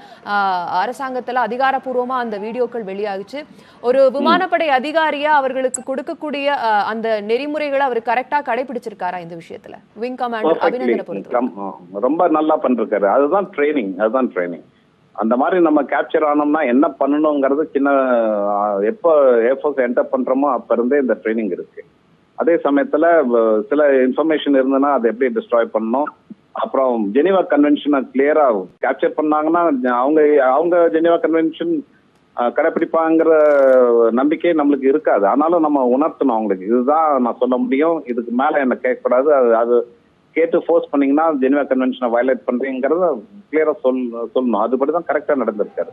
அரசாங்கத்துல அதிகாரப்பூர்வமா அந்த வீடியோக்கள் வெளியாகிச்சு. ஒரு விமானப்படை அதிகாரியா அவர்களுக்கு கொடுக்கக்கூடிய அந்த நெறிமுறைகளை அவர் கரெக்டா கடைபிடிச்சிருக்காரா இந்த விஷயத்துல? விங் கமாண்டர் அபிநந்தனை பொறுத்தவரை ரொம்ப நல்லா பண்ணிருக்காரு. அதுதான் ட்ரைனிங். அந்த மாதிரி நம்ம கேப்சர் ஆனோம்னா என்ன பண்ணணுங்கிறது சின்ன எப்போ ஏர்ஃபோர்ஸ் என்டர் பண்றோமோ அப்ப இருந்தே இந்த ட்ரைனிங் இருக்கு. அதே சமயத்துல சில இன்ஃபர்மேஷன் இருந்ததுன்னா அதை எப்படி டிஸ்ட்ராய் பண்ணணும், அப்புறம் ஜெனீவா கன்வென்ஷனை கிளியரா கேப்சர் பண்ணாங்கன்னா அவங்க ஜெனீவா கன்வென்ஷன் கடைப்பிடிப்பாங்கிற நம்பிக்கை நம்மளுக்கு இருக்காது. ஆனாலும் நம்ம உணர்த்தணும் அவங்களுக்கு, இதுதான் நான் சொல்ல முடியும், இதுக்கு மேல என்ன கேட்கக்கூடாது, அது கேட்டு ஃபோர்ஸ் பண்ணீங்கன்னா ஜெனீவா கன்வென்ஷனை வயலேட் பண்றீங்கிறத கிளியரா சொல்லணும். அதுபடிதான் கரெக்டா நடந்திருக்காரு.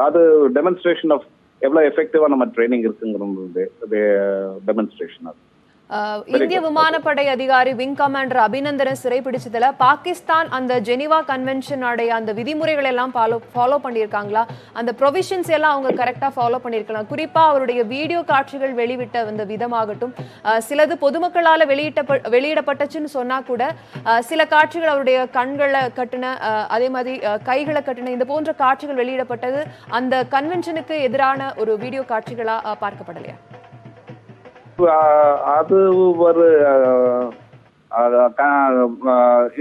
அது டெமான்ஸ்ட்ரேஷன் ஆஃப் எவ்வளவு எஃபெக்டிவா நம்ம ட்ரைனிங் இருக்குங்கிறது டெமான்ஸ்ட்ரேஷன். அது இந்திய விமானப்படை அதிகாரி விங் கமாண்டர் அபிநந்தனை சிறைப்பிடிச்சதுல பாகிஸ்தான் அந்த ஜெனீவா கன்வென்ஷன் உடைய அந்த விதிமுறைகள் எல்லாம் ஃபாலோ பண்ணியிருக்காங்களா, அந்த ப்ரொவிஷன்ஸ் எல்லாம் அவங்க கரெக்டா ஃபாலோ பண்ணியிருக்கலாம்? குறிப்பா அவருடைய வீடியோ காட்சிகள் வெளிவிட்ட அந்த விதமாகட்டும், சிலது பொதுமக்களால வெளியிடப்பட்டுச்சுன்னு சொன்னா கூட சில காட்சிகள் அவருடைய கண்களை கட்டின, அதே மாதிரி கைகளை கட்டின, இந்த போன்ற காட்சிகள் வெளியிடப்பட்டது அந்த கன்வென்ஷனுக்கு எதிரான ஒரு வீடியோ காட்சிகளா பார்க்கப்படலையா? அது ஒரு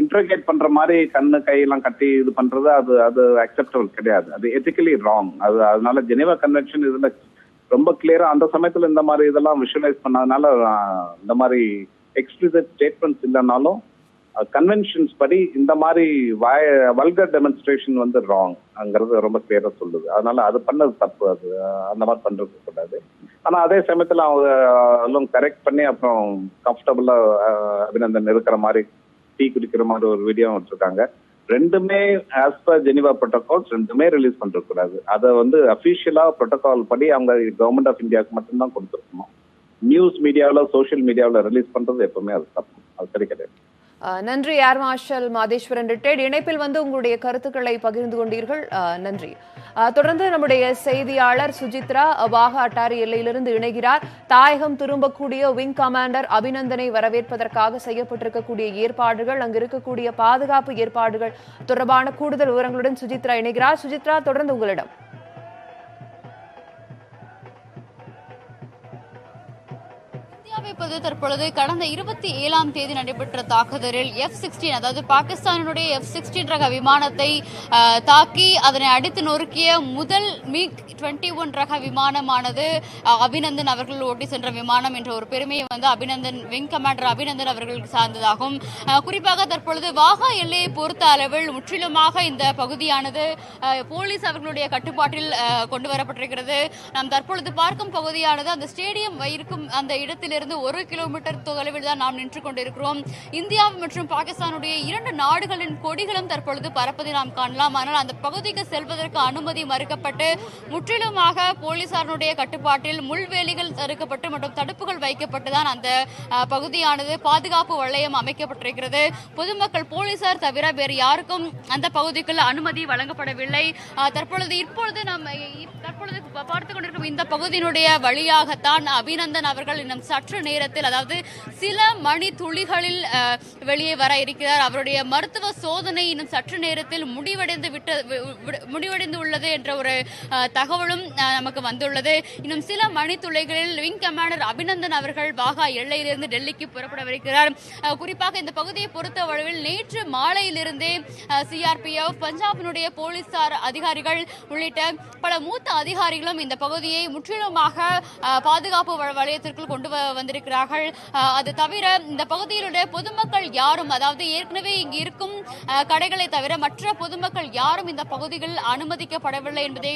இன்ட்ரோகேட் பண்ற மாதிரி கண்ணு கையெல்லாம் கட்டி இது பண்றது அது அது அக்செப்டபிள் கிடையாது. அது எத்திக்கலி ராங். அதனால ஜெனீவா கன்வென்ஷன் இதுல ரொம்ப கிளியரா அந்த சமயத்துல இந்த மாதிரி இதெல்லாம் விஷுவலைஸ் பண்ணதுனால இந்த மாதிரி எக்ஸ்பிளிசிட் ஸ்டேட்மெண்ட்ஸ் இல்லைனாலும் கன்வென்ஷன்ஸ் படி இந்த மாதிரி வல்கர் டெமான்ஸ்ட்ரேஷன் வந்து ராங் அங்கிறது ரொம்ப கிளியரா சொல்லுது. அதனால அது பண்ணது தப்பு. அது அந்த மாதிரி பண்றது கூடாது. ஆனா அதே சமயத்துல அவங்க எல்லாம் கரெக்ட் பண்ணி அப்புறம் கம்ஃபர்டபுளா அபிநந்தன் இருக்கிற மாதிரி டீ குடிக்கிற மாதிரி ஒரு வீடியோ வச்சிருக்காங்க. ரெண்டுமே ஆஸ் பர் ஜெனீவா புரோட்டோகால்ஸ் ரெண்டுமே ரிலீஸ் பண்றது கூடாது. அதை வந்து அபிஷியலா புரோட்டோகால் படி அவங்க கவர்மெண்ட் ஆஃப் இந்தியாவுக்கு மட்டும்தான் கொடுத்துருக்கணும். நியூஸ் மீடியாவில் சோசியல் மீடியாவில் ரிலீஸ் பண்றது எப்பவுமே அது தப்பு. அது சரி கிடையாது. நன்றி ஏர் மார்ஷல் மாதேஸ்வரன் ரிட்டையர்ட். இணைப்பில் வந்து உங்களுடைய கருத்துக்களை பகிர்ந்து கொண்டீர்கள். நன்றி. தொடர்ந்து நம்முடைய செய்தியாளர் சுஜித்ரா வாகா அட்டாரி எல்லையிலிருந்து இணைகிறார். தாயகம் திரும்பக்கூடிய விங் கமாண்டர் அபிநந்தனை வரவேற்பதற்காக செய்யப்பட்டிருக்கக்கூடிய ஏற்பாடுகள், அங்கு இருக்கக்கூடிய பாதுகாப்பு ஏற்பாடுகள் தொடர்பான கூடுதல் விவரங்களுடன் சுஜித்ரா இணைகிறார். சுஜித்ரா, தொடர்ந்து உங்களிடம். தற்பொழுது கடந்த 27ஆம் தேதி நடைபெற்ற தாக்குதலில் F-16 அதாவது பாகிஸ்தானுடைய F-16 ரக விமானத்தை தாக்கி அதனை அடித்து நொறுக்கிய முதல் மிக் 21 ரக விமானமானது அபிநந்தன் அவர்கள் ஓட்டி சென்ற விமானம் என்ற ஒரு பெருமையை வந்து அபிநந்தன் விங் கமாண்டர் அபிநந்தன் அவர்களுக்கு சார்ந்ததாகும். குறிப்பாக தற்பொழுது வாகா எல்லையை பொறுத்த அளவில் முற்றிலுமாக இந்த பகுதியானது போலீஸ் அவர்களுடைய கட்டுப்பாட்டில் கொண்டு வரப்பட்டிருக்கிறது. நாம் தற்பொழுது பார்க்கும் பகுதியானது அந்த ஸ்டேடியம் இருக்கும் அந்த இடத்திலிருந்து 1 கிலோமீட்டர் தொலைவில் தான் நாம் நின்று கொண்டிருக்கிறோம். இந்தியா மற்றும் பாகிஸ்தானுடைய 2 நாடுகளின் கொடிகளும் தற்பொழுது பறப்பதை நாம் காணலாம். ஆனால் அந்த பகுதிக்கு செல்வதற்கு அனுமதி மறுக்கப்பட்டு முற்றிலுமாக போலீசாருடைய கட்டுப்பாட்டில் முள்வேலிகள் தடுக்கப்பட்டு மற்றும் தடுப்புகள் வைக்கப்பட்டுதான் அந்த பகுதியானது பாதுகாப்பு வளையம் அமைக்கப்பட்டிருக்கிறது. பொதுமக்கள் போலீசார் தவிர வேறு யாருக்கும் அந்த பகுதிக்குள் அனுமதி வழங்கப்படவில்லை. இப்பொழுது நாம் பார்த்துக் கொண்டிருக்கும் இந்த பகுதியினுடைய வழியாகத்தான் அபிநந்தன் அவர்கள் இன்னும் சற்று நேரத்தில், அதாவது சில மணி துளிகளில் வெளியே வர இருக்கிறார். அவருடைய மருத்துவ சோதனை இன்னும் சற்று நேரத்தில் முடிவடைந்து உள்ளது என்ற ஒரு தகவலும் நமக்கு வந்துள்ளது. இன்னும் சில மணி துளிகளில் விங் கமாண்டர் அபிநந்தன் அவர்கள் வாகா எல்லையிலிருந்து டெல்லிக்கு புறப்படவிருக்கிறார். குறிப்பாக இந்த பகுதியை பொறுத்தவரையில் நேற்று மாலையிலிருந்தே சிஆர்பிஎஃப், பஞ்சாபினுடைய போலீசார் அதிகாரிகள் உள்ளிட்ட பல மூத்த அதிகாரிகளும் இந்த பகுதியை முற்றிலுமாக பாதுகாப்பு வளையத்திற்குள் கொண்டு வந்திருக்கிறார்கள். அது தவிர இந்த பகுதியிலுடைய பொதுமக்கள் யாரும், அதாவது ஏற்கனவே இங்கு இருக்கும் கடைகளை தவிர மற்ற பொதுமக்கள் யாரும் இந்த பகுதிகளில் அனுமதிக்கப்படவில்லை என்பதை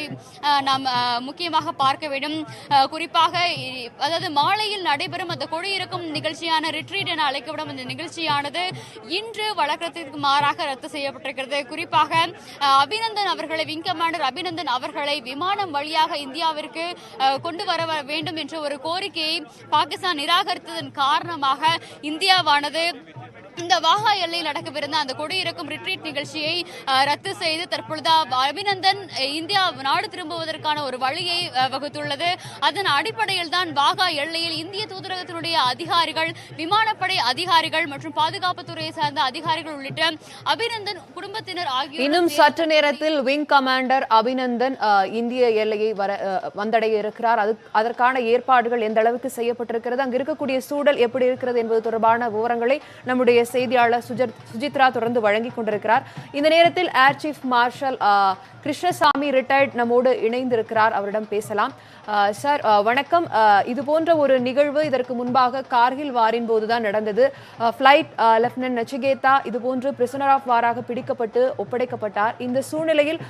நாம் முக்கியமாக பார்க்க வேண்டும். குறிப்பாக அதாவது மாலையில் நடைபெறும் அந்த கொடியிருக்கும் நிகழ்ச்சியான ரிட்ரீட் என அழைக்கப்படும் அந்த நிகழ்ச்சியானது இன்று வழக்கத்திற்கு மாறாக ரத்து செய்யப்பட்டிருக்கிறது. குறிப்பாக அபிநந்தன் அவர்களை, விங் கமாண்டர் அபிநந்தன் அவர்களை விமானம் வழியாக இந்தியாவிற்கு கொண்டு வர வேண்டும் என்ற ஒரு கோரிக்கையை பாகிஸ்தான் நிராகரித்ததன் காரணமாக இந்தியாவானது இந்த வாகா எல்லையில் நடக்கவிருந்த அந்த கொடியிறக்கும் ரிட்ரீட் நிகழ்ச்சியை ரத்து செய்து தற்பொழுது அபிநந்தன் இந்தியா நாடு திரும்புவதற்கான ஒரு வழியை வகுத்துள்ளது. அதன் அடிப்படையில் தான் வாகா எல்லையில் இந்திய தூதரகத்தினுடைய அதிகாரிகள், விமானப்படை அதிகாரிகள் மற்றும் பாதுகாப்புத்துறையை சார்ந்த அதிகாரிகள் உள்ளிட்ட அபிநந்தன் குடும்பத்தினர் ஆகியோர் இன்னும் சற்று நேரத்தில் விங் கமாண்டர் அபிநந்தன் இந்திய எல்லையை வந்தடைய இருக்கிறார். அதற்கான ஏற்பாடுகள் எந்த அளவுக்கு செய்யப்பட்டிருக்கிறது, அங்கு இருக்கக்கூடிய சூழல் எப்படி இருக்கிறது என்பது தொடர்பான விவரங்களை நம்முடைய செய்தியாளர் சுஜித்ரா தொடர்ந்து வழங்கிக் கொண்டிருக்கிறார். இந்த நேரத்தில் air chief marshal Krishnaswamy retired நம்மோடு இணைந்திருக்கிறார். அவரிடம் பேசலாம். சார் வணக்கம். இது போன்ற ஒரு நிகழ்வு இதற்கு முன்பாக கார்கில் வாரின் போதுதான் நடந்தது. பிளைட் லெப்டினன்ட் நச்சிகேதா இது போன்று பிரிசனர் ஆஃப் வாராக பிடிக்கப்பட்டு ஒப்படைக்கப்பட்டார். இந்த சூழ்நிலையில்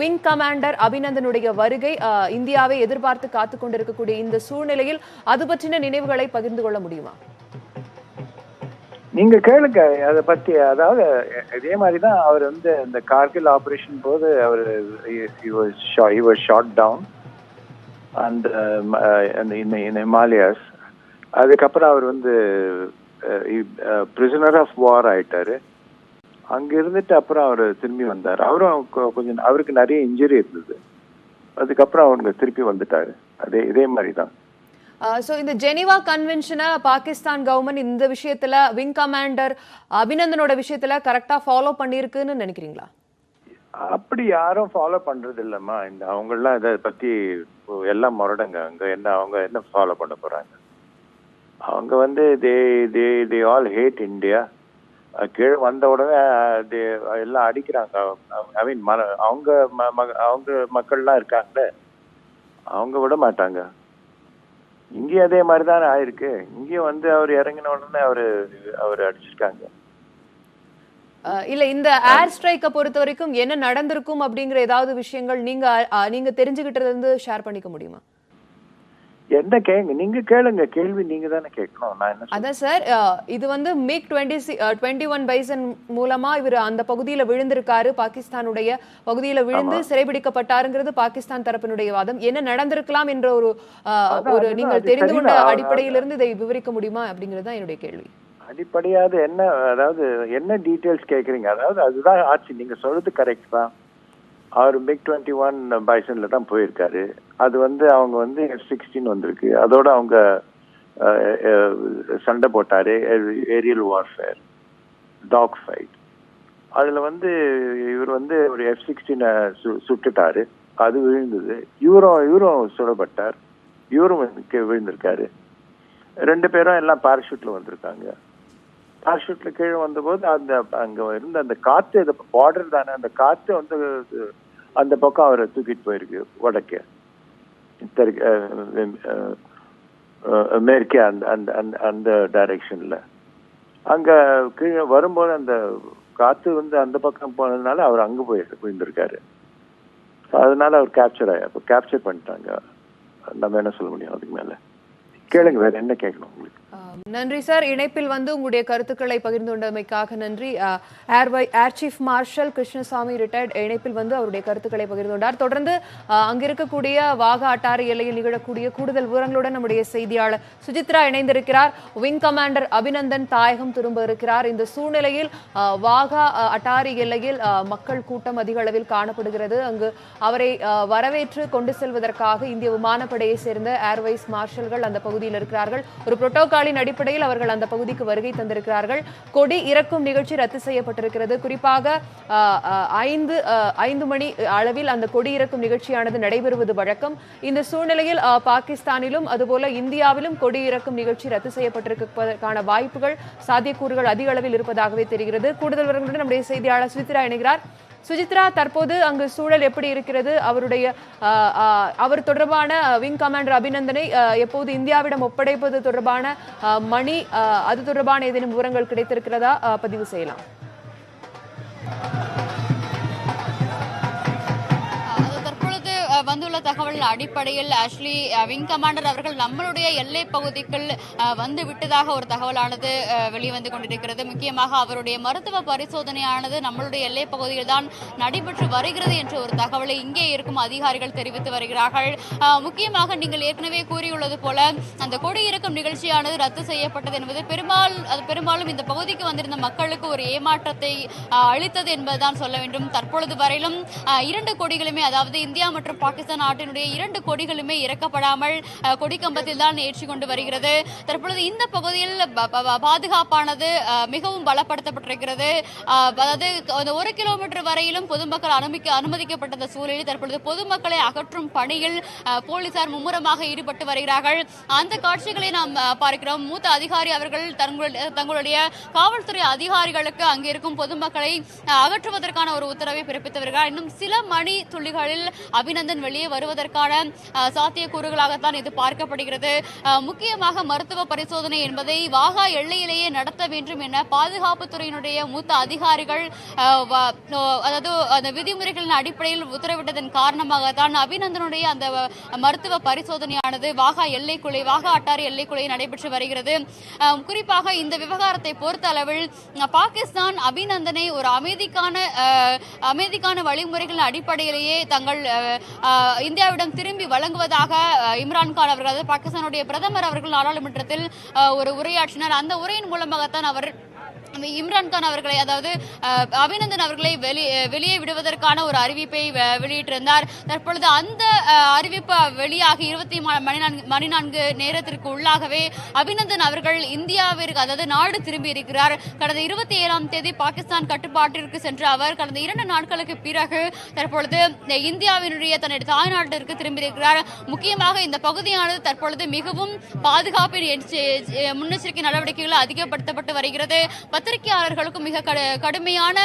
விங் கமாண்டர் அபிநந்தனுடைய வருகை இந்தியாவை எதிர்பார்த்து காத்துக் கொண்டிருக்கக்கூடிய இந்த சூழ்நிலையில் அது பற்றின நினைவுகளை பகிர்ந்து கொள்ள முடியுமா? நீங்க கேளுங்க அதை பத்தி. அதாவது இதே மாதிரிதான் அவர் வந்து இந்த கார்கில் ஆபரேஷன் போது அவர் ஷாட் டவுன் அந்த இன் ஹிமாலயாஸ். அதுக்கப்புறம் அவர் வந்து பிரிசனர் ஆஃப் வார் ஆயிட்டாரு. அங்க இருந்துட்டு அப்புறம் அவர் திரும்பி வந்தார். அவரும் கொஞ்சம் அவருக்கு நிறைய இன்ஜுரி இருந்தது. அதுக்கப்புறம் அவங்க திருப்பி வந்துட்டாரு. இதே மாதிரிதான். இந்த ஜெனீவா கன்வென்ஷனை பாகிஸ்தான் கவர்மெண்ட் இந்த விஷயத்துல விங் கமாண்டர் அபிநந்தனோட விஷயத்துல கரெக்டா ஃபாலோ பண்ணிருக்குன்னு நினைக்கிறீங்களா? அப்படி யாரும் ஃபாலோ பண்றது இல்லம்மா. அவங்க எல்லாம் இதை பத்தி எல்லாம் முரடுங்க. அவங்க என்ன ஃபாலோ பண்ண போறாங்க? அவங்க வந்து they all hate India. கீழே வந்த உடனே எல்லாம் அடிக்கிறாங்க. ஐ மீன் அவங்க மக்கள்லாம் இருக்காங்க, அவங்க விட மாட்டாங்க. இங்கேயும் அதே மாதிரி தானே ஆயிருக்கு. இங்கேயும் வந்து அவர் இறங்கின உடனே அவர் அடிச்சிருக்காங்க. இல்ல, இந்த ஏர் ஸ்ட்ரைக்கை பொறுத்த வரைக்கும் என்ன நடந்திருக்கும் அப்படிங்கிற ஏதாவது விஷயங்கள் நீங்க தெரிஞ்சுக்கிட்டது வந்து ஷேர் பண்ணிக்க முடியுமா? என்ன நீங்க கேளுங்க, கேள்வி நீங்க தானே கேட்கணும். நான் என்ன அதான் சார், இது வந்து மிக் 21 பைசன் மூலமா இவர் அந்த பகுதியில விழுந்திருக்காரு, பாகிஸ்தானுடைய பகுதியில விழுந்து சிறைபிடிக்கப்பட்டாருங்கிறது பாகிஸ்தான் தரப்பினுடைய வாதம். என்ன நடந்திருக்கலாம் என்ற ஒரு நீங்கள் தெரிந்து கொண்ட அடிப்படையிலிருந்து இதை விவரிக்க முடியுமா அப்படிங்கிறது தான் என்னுடைய கேள்வி. அடிப்படையாது என்ன, அதாவது என்ன டீட்டெயில்ஸ் கேட்குறீங்க? அதாவது அதுதான் ஆச்சு, நீங்க சொல்றது கரெக்ட் தான். அவர் மிக் 21 பைசன்ல தான் போயிருக்காரு. அது வந்து அவங்க வந்து F-16 வந்திருக்கு, அதோட அவங்க சண்டை போட்டாரு, ஏரியல் வார்ஃபேர், டாக் ஃபைட். அதுல வந்து இவர் வந்து ஒரு F-16 சுட்டுட்டாரு, அது விழுந்தது. இவரும் சுடப்பட்டார், இவரும் விழுந்திருக்காரு. 2 பேரும் எல்லாம் பாராஷூட்ல வந்திருக்காங்க. பாராஷூட்ல கீழே வந்தபோது அங்க இருந்த அந்த காத்து, பார்டர் தானே, அந்த காத்து வந்து அந்த பக்கம் அவரை தூக்கிட்டு போயிருக்கு, வடக்கே மேற்கே அந்த டைரக்ஷன்ல. அங்க கீழே வரும்போது அந்த காத்து வந்து அந்த பக்கம் போனதுனால அவர் அங்க போய் விழுந்திருக்காரு. அதனால அவர் கேப்சர் பண்ணிட்டாங்க. நம்ம என்ன சொல்ல முடியும் அதுக்கு மேல? கேளுங்க, வேற என்ன கேட்கணும் உங்களுக்கு? நன்றி சார். இணைப்பில் வந்து உங்களுடைய கருத்துக்களை பகிர்ந்து கொண்டமைக்காக நன்றி. Air chief marshal Krishnaswamy retired இணைப்பில் வந்து அவருடைய கருத்துக்களை பகிர்ந்து கொண்டார். தொடர்ந்து அங்கிருக்கக்கூடிய வாகா அட்டாரி எல்லையில் நிகழக்கூடிய கூடுதல் விவரங்களுடன் நம்முடைய செய்தியாளர் சுஜித்ரா இணைந்திருக்கிறார். விங் கமாண்டர் அபிநந்தன் தாயகம் திரும்ப இருக்கிறார். இந்த சூழ்நிலையில் வாகா அட்டாரி எல்லையில் மக்கள் கூட்டம் அதிக அளவில் காணப்படுகிறது. அங்கு அவரை வரவேற்று கொண்டு செல்வதற்காக இந்திய விமானப்படையை சேர்ந்த ஏர்வைஸ் மார்ஷல்கள் அந்த பகுதியில் இருக்கிறார்கள். ஒரு புரோட்டோகாலின் அடிப்படையில் அவர்கள் அந்த பகுதிக்கு வருகை தந்திருக்கிறார்கள். கொடி இறக்கும் நிகழ்ச்சி ரத்து செய்யப்பட்டிருக்கிறது. குறிப்பாக 5 மணி அளவில் அந்த கொடி இறக்கும் நிகழ்ச்சியானது நடைபெறுவது வழக்கம். இந்த சூழ்நிலையில் பாகிஸ்தானிலும் அதுபோல இந்தியாவிலும் கொடி இறக்கும் நிகழ்ச்சி ரத்து செய்யப்பட்டிருப்பதற்கான வாய்ப்புகள், சாத்தியக்கூறுகள் அதிக அளவில் இருப்பதாகவே தெரிகிறது. கூடுதல் விவரங்களுடன் நம்முடைய செய்தியாளர் சுஜித்ரா இணைகிறார். சுஜித்ரா, தற்போது அங்கு சூழல் எப்படி இருக்கிறது? அவர் தொடர்பான விங் கமாண்டர் அபிநந்தனை எப்போது இந்தியாவிடம் ஒப்படைப்பது தொடர்பான அது தொடர்பான ஏதேனும் விவரங்கள் கிடைத்திருக்கிறதா? பதிவு செய்யலாம். வந்துள்ள தகவல் அடிப்படையில் ஆக்சுவலி விங் கமாண்டர் அவர்கள் நம்மளுடைய எல்லை பகுதிக்குள் வந்து விட்டதாக ஒரு தகவலானது வெளிவந்து கொண்டிருக்கிறது. முக்கியமாக அவருடைய மருத்துவ பரிசோதனையானது நம்மளுடைய எல்லை பகுதியில் தான் நடைபெற்று வருகிறது என்ற ஒரு தகவலை இங்கே இருக்கும் அதிகாரிகள் தெரிவித்து வருகிறார்கள். முக்கியமாக நீங்கள் ஏற்கனவே கூறியுள்ளது போல அந்த கொடியிறக்கும் நிகழ்ச்சியானது ரத்து செய்யப்பட்டது என்பது பெரும்பாலும் இந்த பகுதிக்கு வந்திருந்த மக்களுக்கு ஒரு ஏமாற்றத்தை அளித்தது என்பதுதான் சொல்ல வேண்டும். தற்பொழுது வரையிலும் 2 கொடிகளுமே, அதாவது இந்தியா மற்றும் பாகிஸ்தான் நாட்டினுடைய 2 கொடிகளுமே இறக்கப்படாமல் கொடிக்கம்பத்தில் தான் ஏற்றி கொண்டு வருகிறது. தற்பொழுது இந்த பகுதியில் பாதுகாப்பானது மிகவும் பலப்படுத்தப்பட்டிருக்கிறது. அதாவது 1 கிலோமீட்டர் வரையிலும் பொதுமக்கள் அனுமதிக்கப்பட்ட சூழலில் தற்பொழுது பொதுமக்களை அகற்றும் பணியில் போலீசார் மும்முரமாக ஈடுபட்டு வருகிறார்கள். அந்த காட்சிகளை நாம் பார்க்கிறோம். மூத்த அதிகாரி அவர்கள் தங்களுடைய காவல்துறை அதிகாரிகளுக்கு அங்கே இருக்கும் பொதுமக்களை அகற்றுவதற்கான ஒரு உத்தரவை பிறப்பித்து வருகிறார். இன்னும் சில மணி துளிகளில் அபிநந்தன் வெளியே வருவதற்கான சாத்தியக்கூறுகளாகத்தான் இது பார்க்கப்படுகிறது. முக்கியமாக மருத்துவ பரிசோதனை என்பதை வாகா எல்லையிலேயே நடத்த வேண்டும் என பாதுகாப்புத்துறையினுடைய மூத்த அதிகாரிகள் அதாவது அந்த விதிமுறைகளின் அடிப்படையில் உத்தரவிட்டதன் காரணமாகத்தான் அபிநந்தனுடைய அந்த மருத்துவ பரிசோதனையானது வாகா அட்டாரி எல்லைக்குள்ளே நடைபெற்று வருகிறது. குறிப்பாக இந்த விவகாரத்தை பொறுத்த அளவில் பாகிஸ்தான் அபிநந்தனை ஒரு அமைதிக்கான வழிமுறைகளின் அடிப்படையிலேயே தங்கள் இந்தியாவிடம் திரும்பி வழங்குவதாக இம்ரான்கான் அவர்கள், அதாவது பாகிஸ்தானுடைய பிரதமர் அவர்கள் நாடாளுமன்றத்தில் ஒரு உரையாற்றினார். அந்த உரையின் மூலமாகத்தான் அவர் இம்ரான்கான் அவர்களை, அதாவது அபிநந்தன் அவர்களை வெளியே விடுவதற்கான ஒரு அறிவிப்பை வெளியிட்டிருந்தார். தற்பொழுது அந்த அறிவிப்பு வெளியாகி 24 நேரத்திற்கு உள்ளாகவே அபிநந்தன் அவர்கள் இந்தியாவிற்கு, அதாவது நாடு திரும்பி இருக்கிறார். கடந்த 27ஆம் தேதி பாகிஸ்தான் கட்டுப்பாட்டிற்கு சென்ற அவர் கடந்த 2 நாட்களுக்கு பிறகு தற்பொழுது இந்தியாவினுடைய தன்னுடைய தாய்நாட்டிற்கு திரும்பியிருக்கிறார். முக்கியமாக இந்த பகுதியானது தற்பொழுது மிகவும் பாதுகாப்பின் முன்னெச்சரிக்கை நடவடிக்கைகள் அதிகப்படுத்தப்பட்டு வருகிறது. பத்திரிகையாளர்களுக்கும் மிக கடுமையான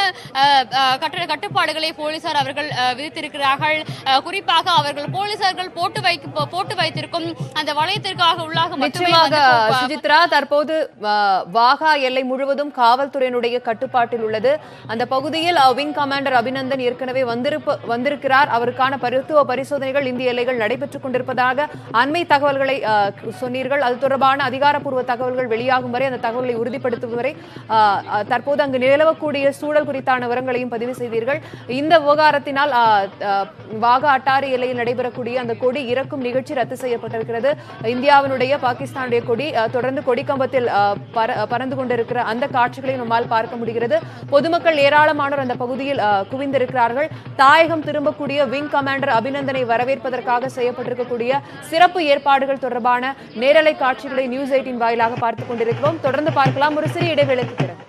கட்டுப்பாடுகளை போலீசார் அவர்கள் விதித்திருக்கிறார்கள். குறிப்பாக அவர்கள் போலீசார்கள் போட்டு வைத்திருக்கும் அந்த வளையத்திற்காக உள்ளாக நிச்சயமாக சுஜித்ரா, தற்போது வாகா எல்லை முழுவதும் காவல்துறையினுடைய கட்டுப்பாட்டில் உள்ளது. அந்த பகுதியில் விங் கமாண்டர் அபிநந்தன் ஏற்கனவே வந்திருக்கிறார். அவருக்கான மருத்துவ பரிசோதனைகள் இந்திய எல்லைகள் நடைபெற்றுக் கொண்டிருப்பதாக அண்மை தகவல்களை சொன்னீர்கள். அது தொடர்பான அதிகாரப்பூர்வ தகவல்கள் வெளியாகும் வரை, அந்த தகவல்களை உறுதிப்படுத்தும் வரை தற்போது அங்கு நிலவக்கூடிய சூழல் குறித்தான விவரங்களையும் பதிவு செய்தீர்கள். இந்த விவகாரத்தினால் வாகா அட்டாரி எல்லையில் நடைபெறக்கூடிய அந்த கொடி இறக்கும் நிகழ்ச்சி ரத்து செய்யப்பட்டிருக்கிறது. இந்தியாவினுடைய பாகிஸ்தானுடைய கொடி தொடர்ந்து கொடிக்கம்பத்தில் பறந்து கொண்டிருக்கிற அந்த காட்சிகளை நம்மால் பார்க்க முடிகிறது. பொதுமக்கள் ஏராளமானோர் அந்த பகுதியில் குவிந்திருக்கிறார்கள். தாயகம் திரும்பக்கூடிய விங் கமாண்டர் அபிநந்தனை வரவேற்பதற்காக செய்யப்பட்டிருக்கக்கூடிய சிறப்பு ஏற்பாடுகள் தொடர்பான நேரலை காட்சிகளை நியூஸ் 18 வாயிலாக பார்த்துக் கொண்டிருக்கிறோம். தொடர்ந்து பார்க்கலாம் ஒரு சிறிய இடைவேளைக்கு பிறகு.